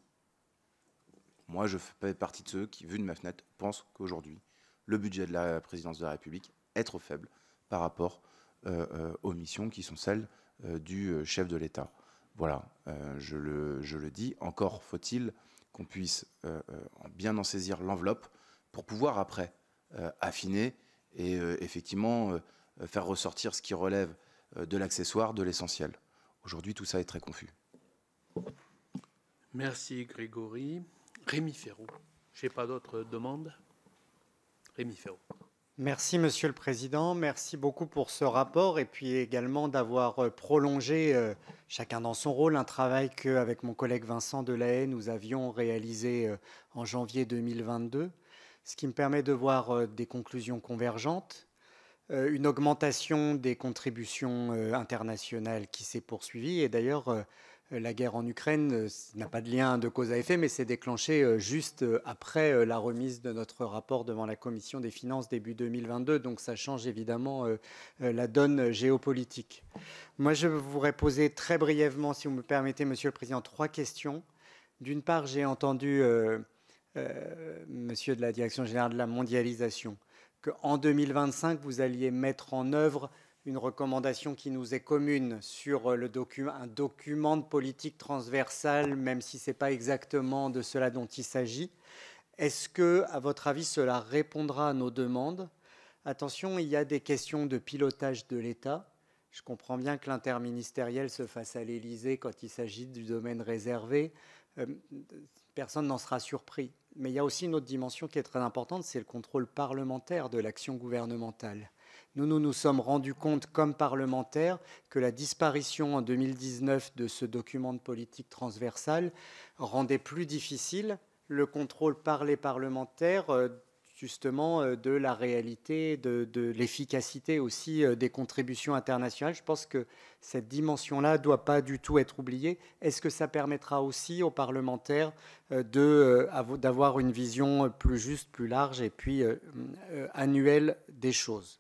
Moi, je fais partie de ceux qui, vu de ma fenêtre, pensent qu'aujourd'hui, le budget de la présidence de la République est trop faible par rapport aux missions qui sont celles du chef de l'État. Voilà, je le dis, encore faut-il qu'on puisse bien en saisir l'enveloppe pour pouvoir après affiner et effectivement faire ressortir ce qui relève de l'accessoire, de l'essentiel. Aujourd'hui, tout ça est très confus. Merci Grégory. Rémi Ferrou. Je n'ai pas d'autres demandes. Rémi Ferrou. Merci Monsieur le Président, merci beaucoup pour ce rapport et puis également d'avoir prolongé, chacun dans son rôle, un travail qu'avec mon collègue Vincent Delahaye, nous avions réalisé en janvier 2022, ce qui me permet de voir des conclusions convergentes, une augmentation des contributions internationales qui s'est poursuivie et d'ailleurs la guerre en Ukraine n'a pas de lien de cause à effet, mais s'est déclenchée juste après la remise de notre rapport devant la Commission des finances début 2022. Donc ça change évidemment la donne géopolitique. Moi, je voudrais poser très brièvement, si vous me permettez, Monsieur le Président, 3 questions. D'une part, j'ai entendu Monsieur de la Direction générale de la mondialisation qu'en 2025, vous alliez mettre en œuvre une recommandation qui nous est commune sur un document de politique transversale, même si ce n'est pas exactement de cela dont il s'agit. Est-ce que, à votre avis, cela répondra à nos demandes? Attention, il y a des questions de pilotage de l'État. Je comprends bien que l'interministériel se fasse à l'Élysée quand il s'agit du domaine réservé. Personne n'en sera surpris. Mais il y a aussi une autre dimension qui est très importante, c'est le contrôle parlementaire de l'action gouvernementale. Nous nous sommes rendus compte, comme parlementaires, que la disparition en 2019 de ce document de politique transversale rendait plus difficile le contrôle par les parlementaires, justement, de la réalité, de l'efficacité aussi des contributions internationales. Je pense que cette dimension-là ne doit pas du tout être oubliée. Est-ce que ça permettra aussi aux parlementaires d'avoir une vision plus juste, plus large et puis annuelle des choses?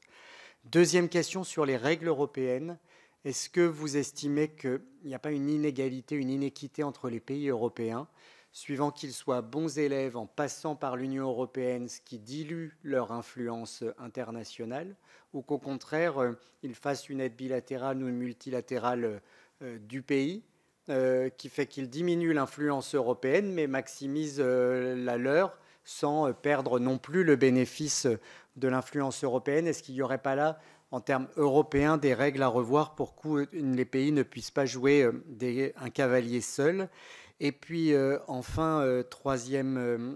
Deuxième question sur les règles européennes. Est-ce que vous estimez qu'il n'y a pas une inégalité, une inéquité entre les pays européens, suivant qu'ils soient bons élèves en passant par l'Union européenne, ce qui dilue leur influence internationale, ou qu'au contraire, ils fassent une aide bilatérale ou une multilatérale du pays, qui fait qu'il diminue l'influence européenne, mais maximise la leur, sans perdre non plus le bénéfice de l'influence européenne. Est-ce qu'il n'y aurait pas là, en termes européens, des règles à revoir pour que les pays ne puissent pas jouer un cavalier seul? Et puis, enfin, troisième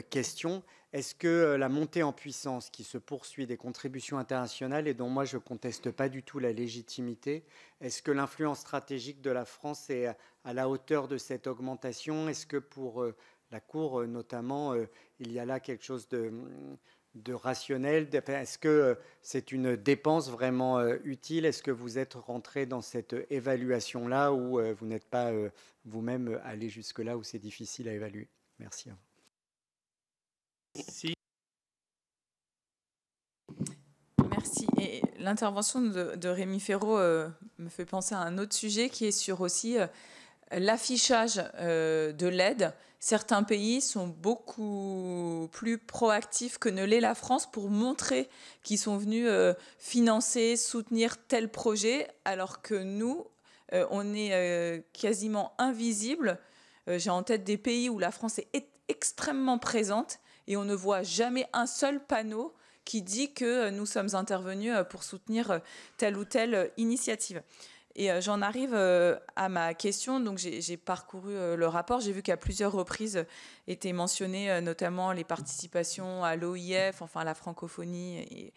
question, est-ce que la montée en puissance qui se poursuit des contributions internationales et dont moi je ne conteste pas du tout la légitimité, est-ce que l'influence stratégique de la France est à la hauteur de cette augmentation? Est-ce que pour la Cour notamment, il y a là quelque chose de rationnel? Est-ce que c'est une dépense vraiment utile? Est-ce que vous êtes rentré dans cette évaluation-là ou vous n'êtes pas vous-même allé jusque-là où c'est difficile à évaluer? Merci. Merci. Et l'intervention de Rémi Féraud me fait penser à un autre sujet qui est sur aussi l'affichage de l'aide. Certains pays sont beaucoup plus proactifs que ne l'est la France pour montrer qu'ils sont venus financer, soutenir tel projet, alors que nous, on est quasiment invisible. J'ai en tête des pays où la France est extrêmement présente et on ne voit jamais un seul panneau qui dit que nous sommes intervenus pour soutenir telle ou telle initiative. Et j'en arrive à ma question. Donc j'ai parcouru le rapport. J'ai vu qu'à plusieurs reprises étaient mentionnées notamment les participations à l'OIF, enfin à la francophonie.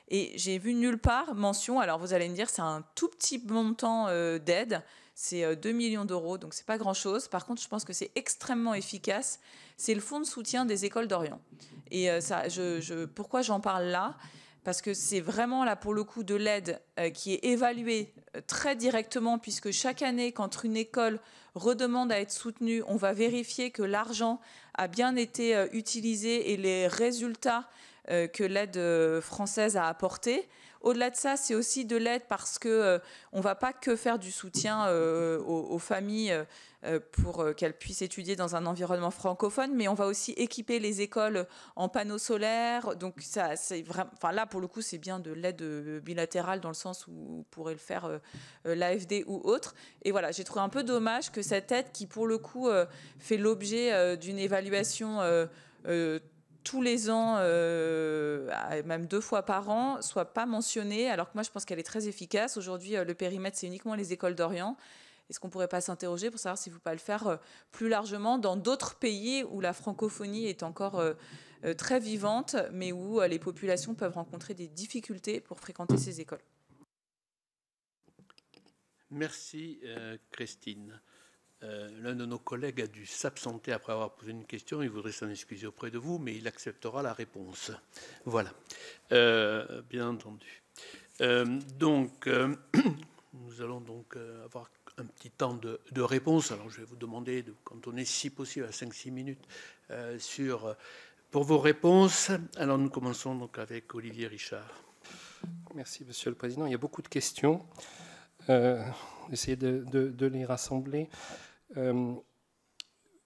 Et j'ai vu nulle part mention, alors vous allez me dire c'est un tout petit montant d'aide, c'est 2 millions d'euros, donc c'est pas grand-chose. Par contre, je pense que c'est extrêmement efficace. C'est le fonds de soutien des écoles d'Orient. Et pourquoi j'en parle là ? Parce que c'est vraiment là pour le coup de l'aide qui est évaluée très directement, puisque chaque année, quand une école redemande à être soutenue, on va vérifier que l'argent a bien été utilisé et les résultats que l'aide française a apporté. Au-delà de ça, c'est aussi de l'aide parce qu'on ne va pas que faire du soutien aux familles pour qu'elles puissent étudier dans un environnement francophone, mais on va aussi équiper les écoles en panneaux solaires. Donc ça, c'est vraiment, enfin là, pour le coup, c'est bien de l'aide bilatérale dans le sens où pourrait le faire l'AFD ou autre. Et voilà, j'ai trouvé un peu dommage que cette aide qui, pour le coup, fait l'objet d'une évaluation tous les ans, même 2 fois par an, soit pas mentionnée, alors que moi je pense qu'elle est très efficace. Aujourd'hui, le périmètre, c'est uniquement les écoles d'Orient. Est-ce qu'on ne pourrait pas s'interroger pour savoir s'il ne faut pas le faire plus largement dans d'autres pays où la francophonie est encore très vivante, mais où les populations peuvent rencontrer des difficultés pour fréquenter ces écoles? Merci, Christine. L'un de nos collègues a dû s'absenter après avoir posé une question. Il voudrait s'en excuser auprès de vous, mais il acceptera la réponse. Voilà, bien entendu. Nous allons donc avoir un petit temps de réponse. Alors, je vais vous demander de cantonner, si possible, à 5-6 minutes pour vos réponses. Alors, nous commençons donc avec Olivier Richard. Merci, Monsieur le Président. Il y a beaucoup de questions. Essayer de les rassembler.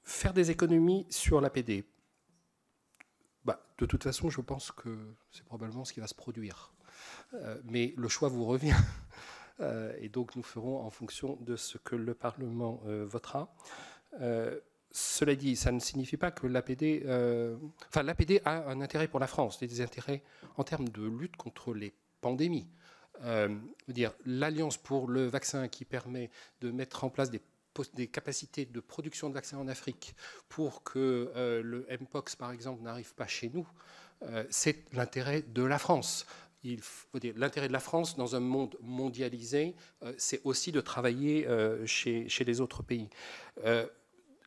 Faire des économies sur l'APD. De toute façon, je pense que c'est probablement ce qui va se produire. Mais le choix vous revient. Et donc, nous ferons en fonction de ce que le Parlement votera. Cela dit, ça ne signifie pas que l'APD... l'APD a un intérêt pour la France, des intérêts en termes de lutte contre les pandémies. L'Alliance pour le vaccin qui permet de mettre en place des capacités de production de vaccins en Afrique pour que le Mpox, par exemple, n'arrive pas chez nous, c'est l'intérêt de la France. Il faut dire l'intérêt de la France dans un monde mondialisé, c'est aussi de travailler chez les autres pays.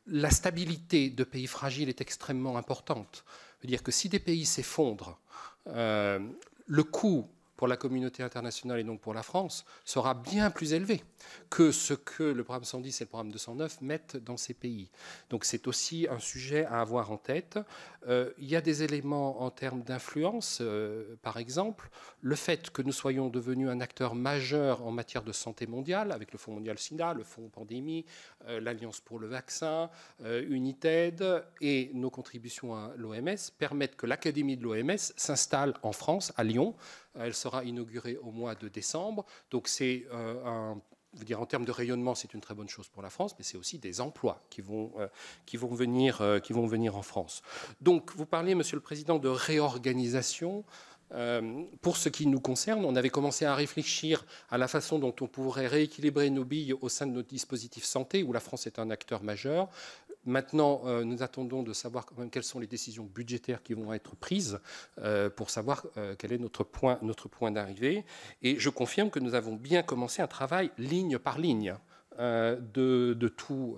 La stabilité de pays fragiles est extrêmement importante. C'est-à-dire que si des pays s'effondrent, le coût pour la communauté internationale et donc pour la France sera bien plus élevé que ce que le programme 110 et le programme 209 mettent dans ces pays. Donc c'est aussi un sujet à avoir en tête. Il y a des éléments en termes d'influence, par exemple, le fait que nous soyons devenus un acteur majeur en matière de santé mondiale, avec le Fonds mondial SIDA, le Fonds pandémie, l'Alliance pour le vaccin, United et nos contributions à l'OMS permettent que l'Académie de l'OMS s'installe en France, à Lyon. Elle sera inaugurée au mois de décembre. Donc c'est dire, en termes de rayonnement, c'est une très bonne chose pour la France, mais c'est aussi des emplois qui vont venir en France. Donc, vous parlez, Monsieur le Président, de réorganisation. Pour ce qui nous concerne, on avait commencé à réfléchir à la façon dont on pourrait rééquilibrer nos billes au sein de notre dispositif santé, où la France est un acteur majeur. Maintenant, nous attendons de savoir quand même quelles sont les décisions budgétaires qui vont être prises pour savoir quel est notre point d'arrivée. Et je confirme que nous avons bien commencé un travail ligne par ligne. De tout,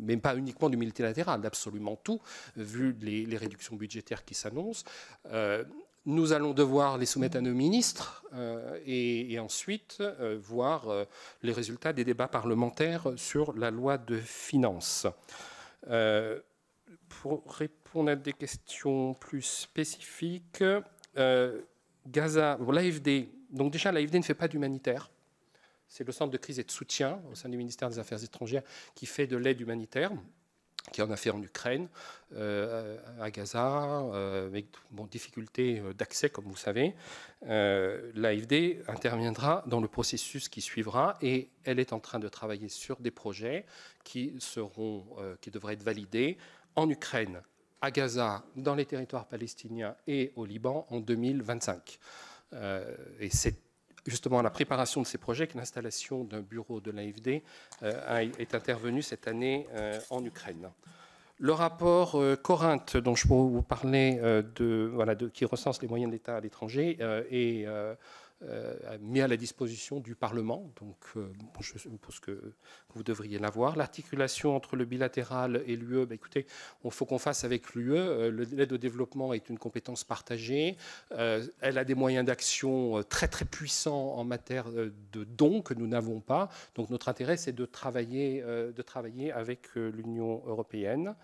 mais pas uniquement du multilatéral, d'absolument tout, vu les réductions budgétaires qui s'annoncent. Nous allons devoir les soumettre à nos ministres et ensuite voir les résultats des débats parlementaires sur la loi de finances. Pour répondre à des questions plus spécifiques, Gaza, l'AFD, donc déjà l'AFD ne fait pas d'humanitaire. C'est le centre de crise et de soutien au sein du ministère des Affaires étrangères qui fait de l'aide humanitaire, qui en a fait en Ukraine, à Gaza, avec difficultés d'accès, comme vous savez. L'AFD interviendra dans le processus qui suivra et elle est en train de travailler sur des projets qui devraient être validés en Ukraine, à Gaza, dans les territoires palestiniens et au Liban en 2025. Et c'est justement à la préparation de ces projets que l'installation d'un bureau de l'AFD est intervenue cette année en Ukraine. Le rapport Corinthe, dont je peux vous parler, qui recense les moyens de l'État à l'étranger, est mis à la disposition du Parlement. Donc, je suppose que vous devriez l'avoir. L'articulation entre le bilatéral et l'UE, écoutez, il faut qu'on fasse avec l'UE. L'aide au développement est une compétence partagée. Elle a des moyens d'action très, très puissants en matière de dons que nous n'avons pas. Donc, notre intérêt, c'est de travailler avec l'Union européenne.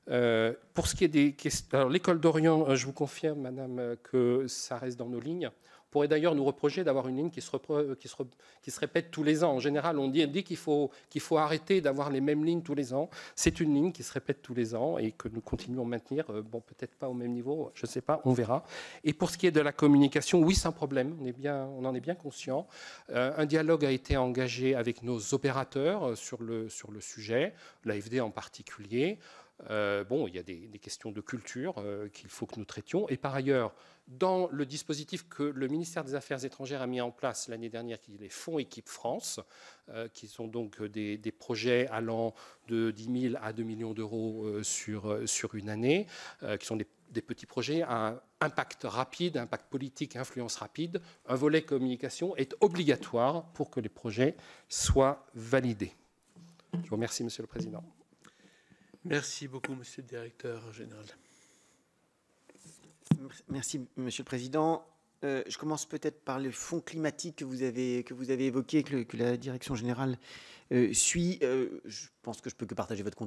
Pour ce qui est des questions... Alors, l'école d'Orient, je vous confirme, madame, que ça reste dans nos lignes. On pourrait d'ailleurs nous reprocher d'avoir une ligne qui se répète tous les ans. En général, on dit qu'il faut arrêter d'avoir les mêmes lignes tous les ans. C'est une ligne qui se répète tous les ans et que nous continuons à maintenir. Bon, peut-être pas au même niveau, je ne sais pas, on verra. Et pour ce qui est de la communication, oui, c'est un problème. On en est bien conscient. Un dialogue a été engagé avec nos opérateurs sur le sujet, l'AFD en particulier. Il y a des questions de culture qu'il faut que nous traitions. Et par ailleurs, dans le dispositif que le ministère des Affaires étrangères a mis en place l'année dernière, qui est les fonds Équipe France, qui sont donc des projets allant de 10 000 à 2 millions d'euros sur une année, qui sont des petits projets à impact rapide, impact politique, influence rapide. Un volet communication est obligatoire pour que les projets soient validés. Je vous remercie, Monsieur le Président. Merci beaucoup, Monsieur le Directeur général. Merci, Monsieur le Président. Je commence peut-être par le fonds climatique que vous avez évoqué, que la Direction générale suit. Je pense que je peux que partager votre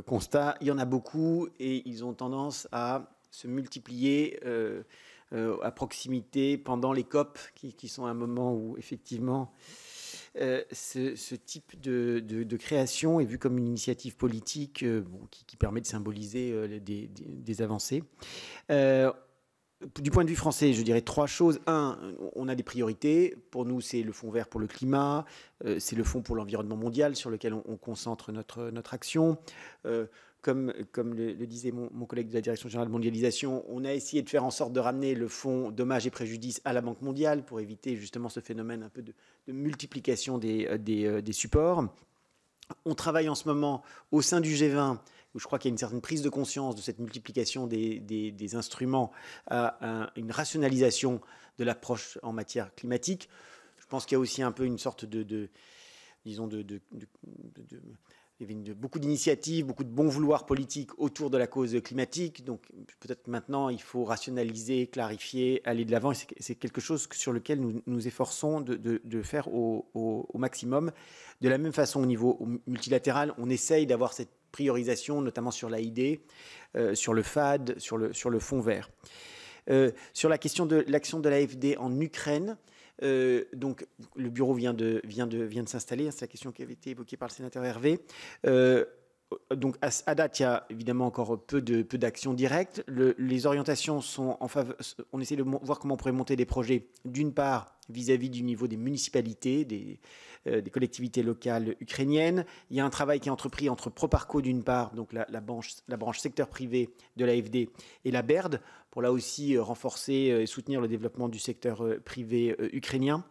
constat. Il y en a beaucoup et ils ont tendance à se multiplier à proximité pendant les COP, qui sont un moment où, effectivement, ce type de création est vu comme une initiative politique qui permet de symboliser des avancées. Du point de vue français, je dirais trois choses. Un, on a des priorités. Pour nous, c'est le Fonds vert pour le climat, c'est le Fonds pour l'environnement mondial sur lequel on concentre notre action. Comme le disait mon collègue de la Direction générale de mondialisation, on a essayé de faire en sorte de ramener le fonds dommages et préjudices à la Banque mondiale pour éviter justement ce phénomène un peu de multiplication des supports. On travaille en ce moment au sein du G20, où je crois qu'il y a une certaine prise de conscience de cette multiplication des instruments à une rationalisation de l'approche en matière climatique. Je pense qu'il y a aussi un peu une sorte il y avait beaucoup d'initiatives, beaucoup de bon vouloir politique autour de la cause climatique. Donc peut-être maintenant, il faut rationaliser, clarifier, aller de l'avant. C'est quelque chose sur lequel nous nous efforçons de faire au maximum. De la même façon, au niveau multilatéral, on essaye d'avoir cette priorisation, notamment sur l'AID, sur le FAD, sur le Fonds vert. Sur la question de l'action de l'AFD en Ukraine, donc le bureau vient de s'installer, c'est la question qui avait été évoquée par le sénateur Hervé. donc à date, il y a évidemment encore peu d'actions directes. Les orientations sont en faveur. On essaie de voir comment on pourrait monter des projets, d'une part vis-à-vis du niveau des municipalités, des collectivités locales ukrainiennes. Il y a un travail qui est entrepris entre Proparco d'une part, donc la branche secteur privé de l'AFD, et la BERD, pour là aussi renforcer et soutenir le développement du secteur privé ukrainien.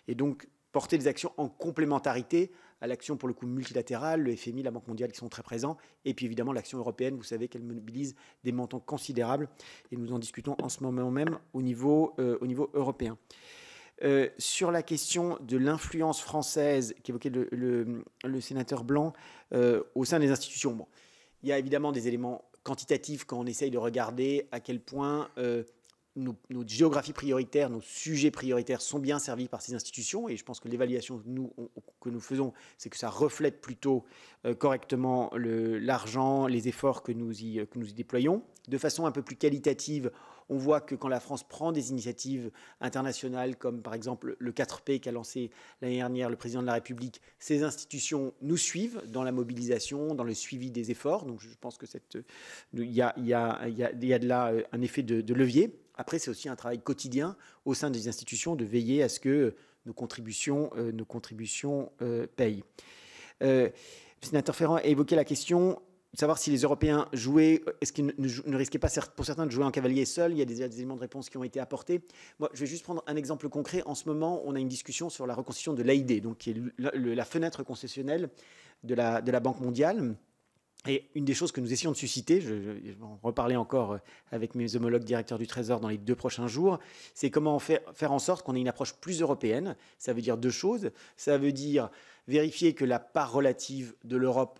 Et donc porter des actions en complémentarité à l'action pour le coup multilatérale, le FMI, la Banque mondiale qui sont très présents, et puis évidemment l'action européenne, vous savez qu'elle mobilise des montants considérables, et nous en discutons en ce moment même au niveau européen. Sur la question de l'influence française qu'évoquait le sénateur Blanc au sein des institutions, bon, il y a évidemment des éléments quantitatifs quand on essaye de regarder à quel point nos géographies prioritaires, nos sujets prioritaires sont bien servis par ces institutions, et je pense que l'évaluation que nous faisons, c'est que ça reflète plutôt correctement l'argent, les efforts que nous y déployons. De façon un peu plus qualitative, on voit que quand la France prend des initiatives internationales, comme par exemple le 4P qu'a lancé l'année dernière le président de la République, ces institutions nous suivent dans la mobilisation, dans le suivi des efforts. Donc je pense que il y a de là un effet de levier. Après, c'est aussi un travail quotidien au sein des institutions de veiller à ce que nos contributions payent. Le sénateur Ferrand a évoqué la question de savoir si les Européens jouaient, est-ce qu'ils ne risquaient pas pour certains de jouer en cavalier seul. Il y a des éléments de réponse qui ont été apportés. Moi, je vais juste prendre un exemple concret. En ce moment, on a une discussion sur la reconstitution de l'AID, donc qui est la fenêtre concessionnelle de la Banque mondiale. Et une des choses que nous essayons de susciter, je vais en reparler encore avec mes homologues directeurs du Trésor dans les 2 prochains jours, c'est comment faire en sorte qu'on ait une approche plus européenne. Ça veut dire 2 choses. Ça veut dire vérifier que la part relative de l'Europe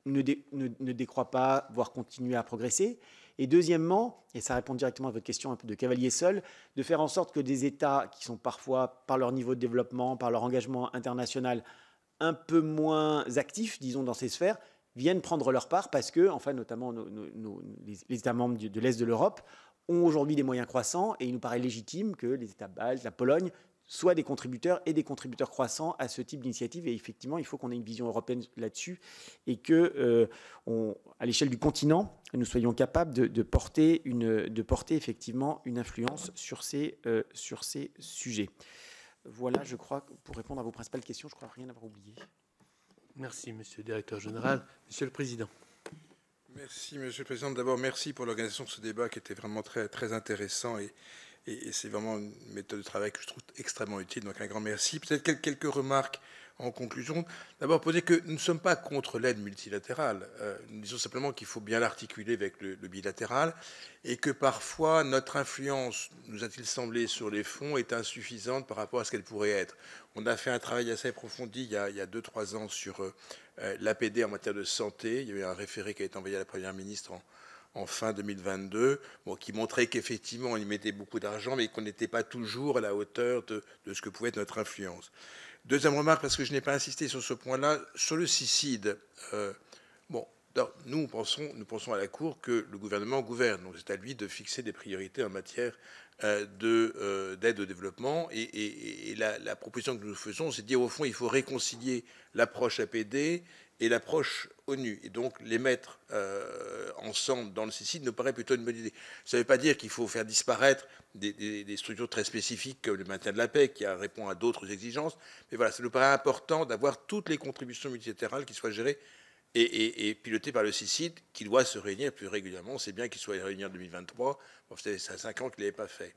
ne décroît pas, voire continuer à progresser. Et deuxièmement, et ça répond directement à votre question un peu de cavalier seul, de faire en sorte que des États qui sont parfois, par leur niveau de développement, par leur engagement international, un peu moins actifs, disons, dans ces sphères, viennent prendre leur part parce que, enfin, notamment les États membres de l'Est de l'Europe ont aujourd'hui des moyens croissants, et il nous paraît légitime que les États baltes, la Pologne, soient des contributeurs et des contributeurs croissants à ce type d'initiative. Et effectivement, il faut qu'on ait une vision européenne là-dessus, et que, à l'échelle du continent, nous soyons capables de porter effectivement une influence sur ces sujets. Voilà, je crois, pour répondre à vos principales questions, je crois rien avoir oublié. Merci, Monsieur le Directeur Général. Monsieur le Président. Merci, Monsieur le Président. D'abord, merci pour l'organisation de ce débat qui était vraiment très, très intéressant, et c'est vraiment une méthode de travail que je trouve extrêmement utile. Donc, un grand merci. Peut-être quelques remarques en conclusion. D'abord, pour dire que nous ne sommes pas contre l'aide multilatérale. Nous disons simplement qu'il faut bien l'articuler avec le bilatéral, et que parfois notre influence, nous a-t-il semblé, sur les fonds est insuffisante par rapport à ce qu'elle pourrait être. On a fait un travail assez approfondi il y a 2-3 ans sur l'APD en matière de santé. Il y a eu un référé qui a été envoyé à la Première ministre en fin 2022, qui montrait qu'effectivement on y mettait beaucoup d'argent, mais qu'on n'était pas toujours à la hauteur de ce que pouvait être notre influence. Deuxième remarque, parce que je n'ai pas insisté sur ce point-là, sur le CICID. Nous pensons à la Cour que le gouvernement gouverne, donc c'est à lui de fixer des priorités en matière d'aide au développement. Et la proposition que nous faisons, c'est de dire au fond, il faut réconcilier l'approche APD et l'approche ONU, et donc les mettre ensemble dans le CICID nous paraît plutôt une bonne idée. Ça ne veut pas dire qu'il faut faire disparaître des structures très spécifiques comme le maintien de la paix, qui répond à d'autres exigences, mais voilà, ça nous paraît important d'avoir toutes les contributions multilatérales qui soient gérées et pilotées par le CICID, qui doit se réunir plus régulièrement. C'est bien qu'il soit réuni en 2023, ça fait 5 ans qu'il ne l'avait pas fait.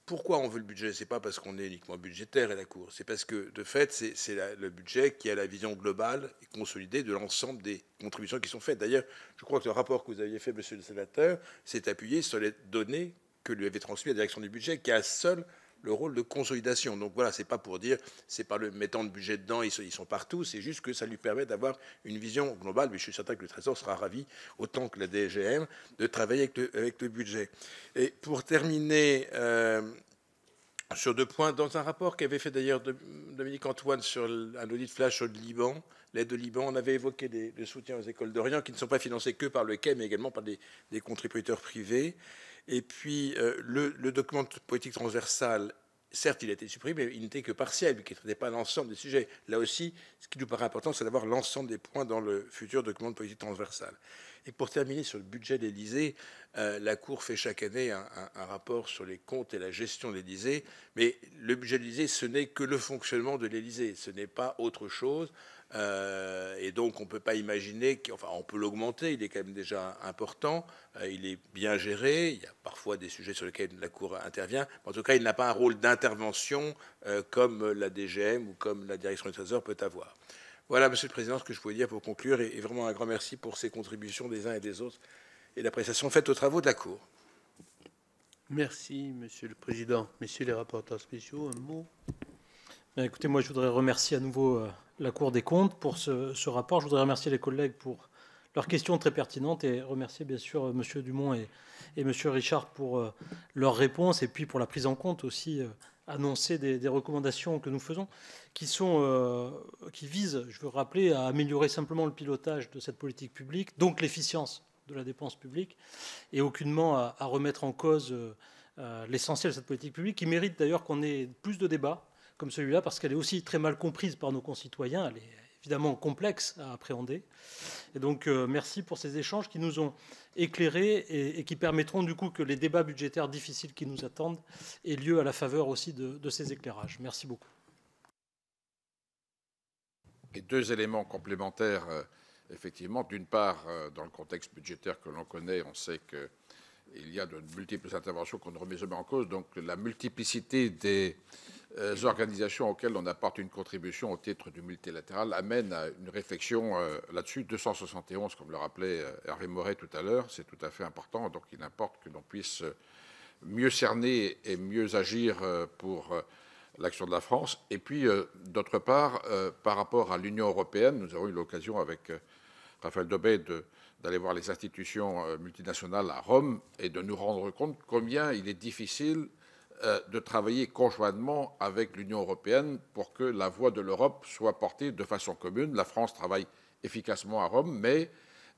Pourquoi on veut le budget? Ce n'est pas parce qu'on est uniquement budgétaire à la Cour, c'est parce que, de fait, c'est le budget qui a la vision globale et consolidée de l'ensemble des contributions qui sont faites. D'ailleurs, je crois que le rapport que vous aviez fait, monsieur le sénateur, s'est appuyé sur les données que lui avait transmises la direction du budget, qui a seul le rôle de consolidation. Donc voilà, c'est pas pour dire, c'est pas le mettant de budget dedans, ils sont partout, c'est juste que ça lui permet d'avoir une vision globale, mais je suis certain que le Trésor sera ravi, autant que la DGM, de travailler avec le budget. Et pour terminer, sur 2 points, dans un rapport qu'avait fait d'ailleurs Dominique Antoine sur un audit flash sur le Liban, l'aide au Liban, on avait évoqué le soutien aux écoles d'Orient, qui ne sont pas financées que par le Quai, mais également par des contributeurs privés. Et puis, le document de politique transversale, certes, il a été supprimé, mais il n'était que partiel, qui ne traitait pas l'ensemble des sujets. Là aussi, ce qui nous paraît important, c'est d'avoir l'ensemble des points dans le futur document de politique transversale. Et pour terminer sur le budget de l'Élysée, la Cour fait chaque année un rapport sur les comptes et la gestion de l'Élysée, mais le budget de l'Élysée, ce n'est que le fonctionnement de l'Élysée, ce n'est pas autre chose. Et donc on ne peut pas imaginer enfin on peut l'augmenter, il est quand même déjà important, il est bien géré, il y a parfois des sujets sur lesquels la Cour intervient, mais en tout cas il n'a pas un rôle d'intervention comme la DGM ou comme la Direction du Trésor peut avoir. Voilà, Monsieur le Président, ce que je pouvais dire pour conclure, et vraiment un grand merci pour ces contributions des uns et des autres et l'appréciation faite aux travaux de la Cour. Merci, Monsieur le Président. Messieurs les rapporteurs spéciaux, un mot? Écoutez, moi je voudrais remercier à nouveau la Cour des comptes pour ce rapport. Je voudrais remercier les collègues pour leurs questions très pertinentes et remercier bien sûr M. Dumont et M. Richard pour leurs réponses et puis pour la prise en compte aussi annoncée des recommandations que nous faisons qui visent, je veux rappeler, à améliorer simplement le pilotage de cette politique publique, donc l'efficience de la dépense publique et aucunement à remettre en cause l'essentiel de cette politique publique qui mérite d'ailleurs qu'on ait plus de débats comme celui-là, parce qu'elle est aussi très mal comprise par nos concitoyens. Elle est évidemment complexe à appréhender. Et donc, merci pour ces échanges qui nous ont éclairés et qui permettront du coup que les débats budgétaires difficiles qui nous attendent aient lieu à la faveur aussi de ces éclairages. Merci beaucoup. Et deux éléments complémentaires, effectivement. D'une part, dans le contexte budgétaire que l'on connaît, on sait qu'il y a de multiples interventions qu'on ne remet jamais en cause. Donc, la multiplicité des organisations auxquelles on apporte une contribution au titre du multilatéral amène à une réflexion là-dessus. 271, comme le rappelait Hervé Moret tout à l'heure, c'est tout à fait important. Donc il importe que l'on puisse mieux cerner et mieux agir pour l'action de la France. Et puis, d'autre part, par rapport à l'Union européenne, nous avons eu l'occasion avec Raphaël Daubet d'aller voir les institutions multinationales à Rome et de nous rendre compte combien il est difficile de travailler conjointement avec l'Union européenne pour que la voix de l'Europe soit portée de façon commune. La France travaille efficacement à Rome, mais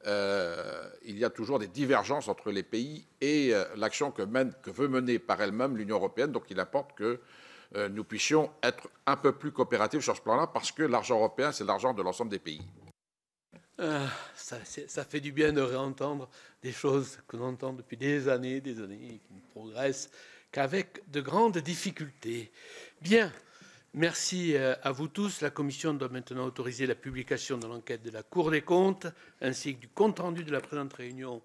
il y a toujours des divergences entre les pays et l'action que veut mener par elle-même l'Union européenne. Donc il importe que nous puissions être un peu plus coopératifs sur ce plan-là, parce que l'argent européen, c'est l'argent de l'ensemble des pays. Ça fait du bien de réentendre des choses que l'on entend depuis des années, et qui ne progressent qu'avec de grandes difficultés. Bien, merci à vous tous. La Commission doit maintenant autoriser la publication de l'enquête de la Cour des comptes, ainsi que du compte-rendu de la présente réunion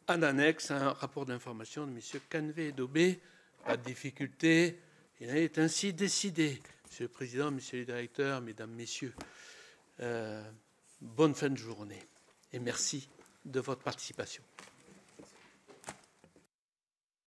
en annexe à un rapport d'information de M. Canvet et Daubet. Pas de difficulté, il en est ainsi décidé. Monsieur le Président, Messieurs les directeurs, Mesdames, Messieurs, bonne fin de journée et merci de votre participation.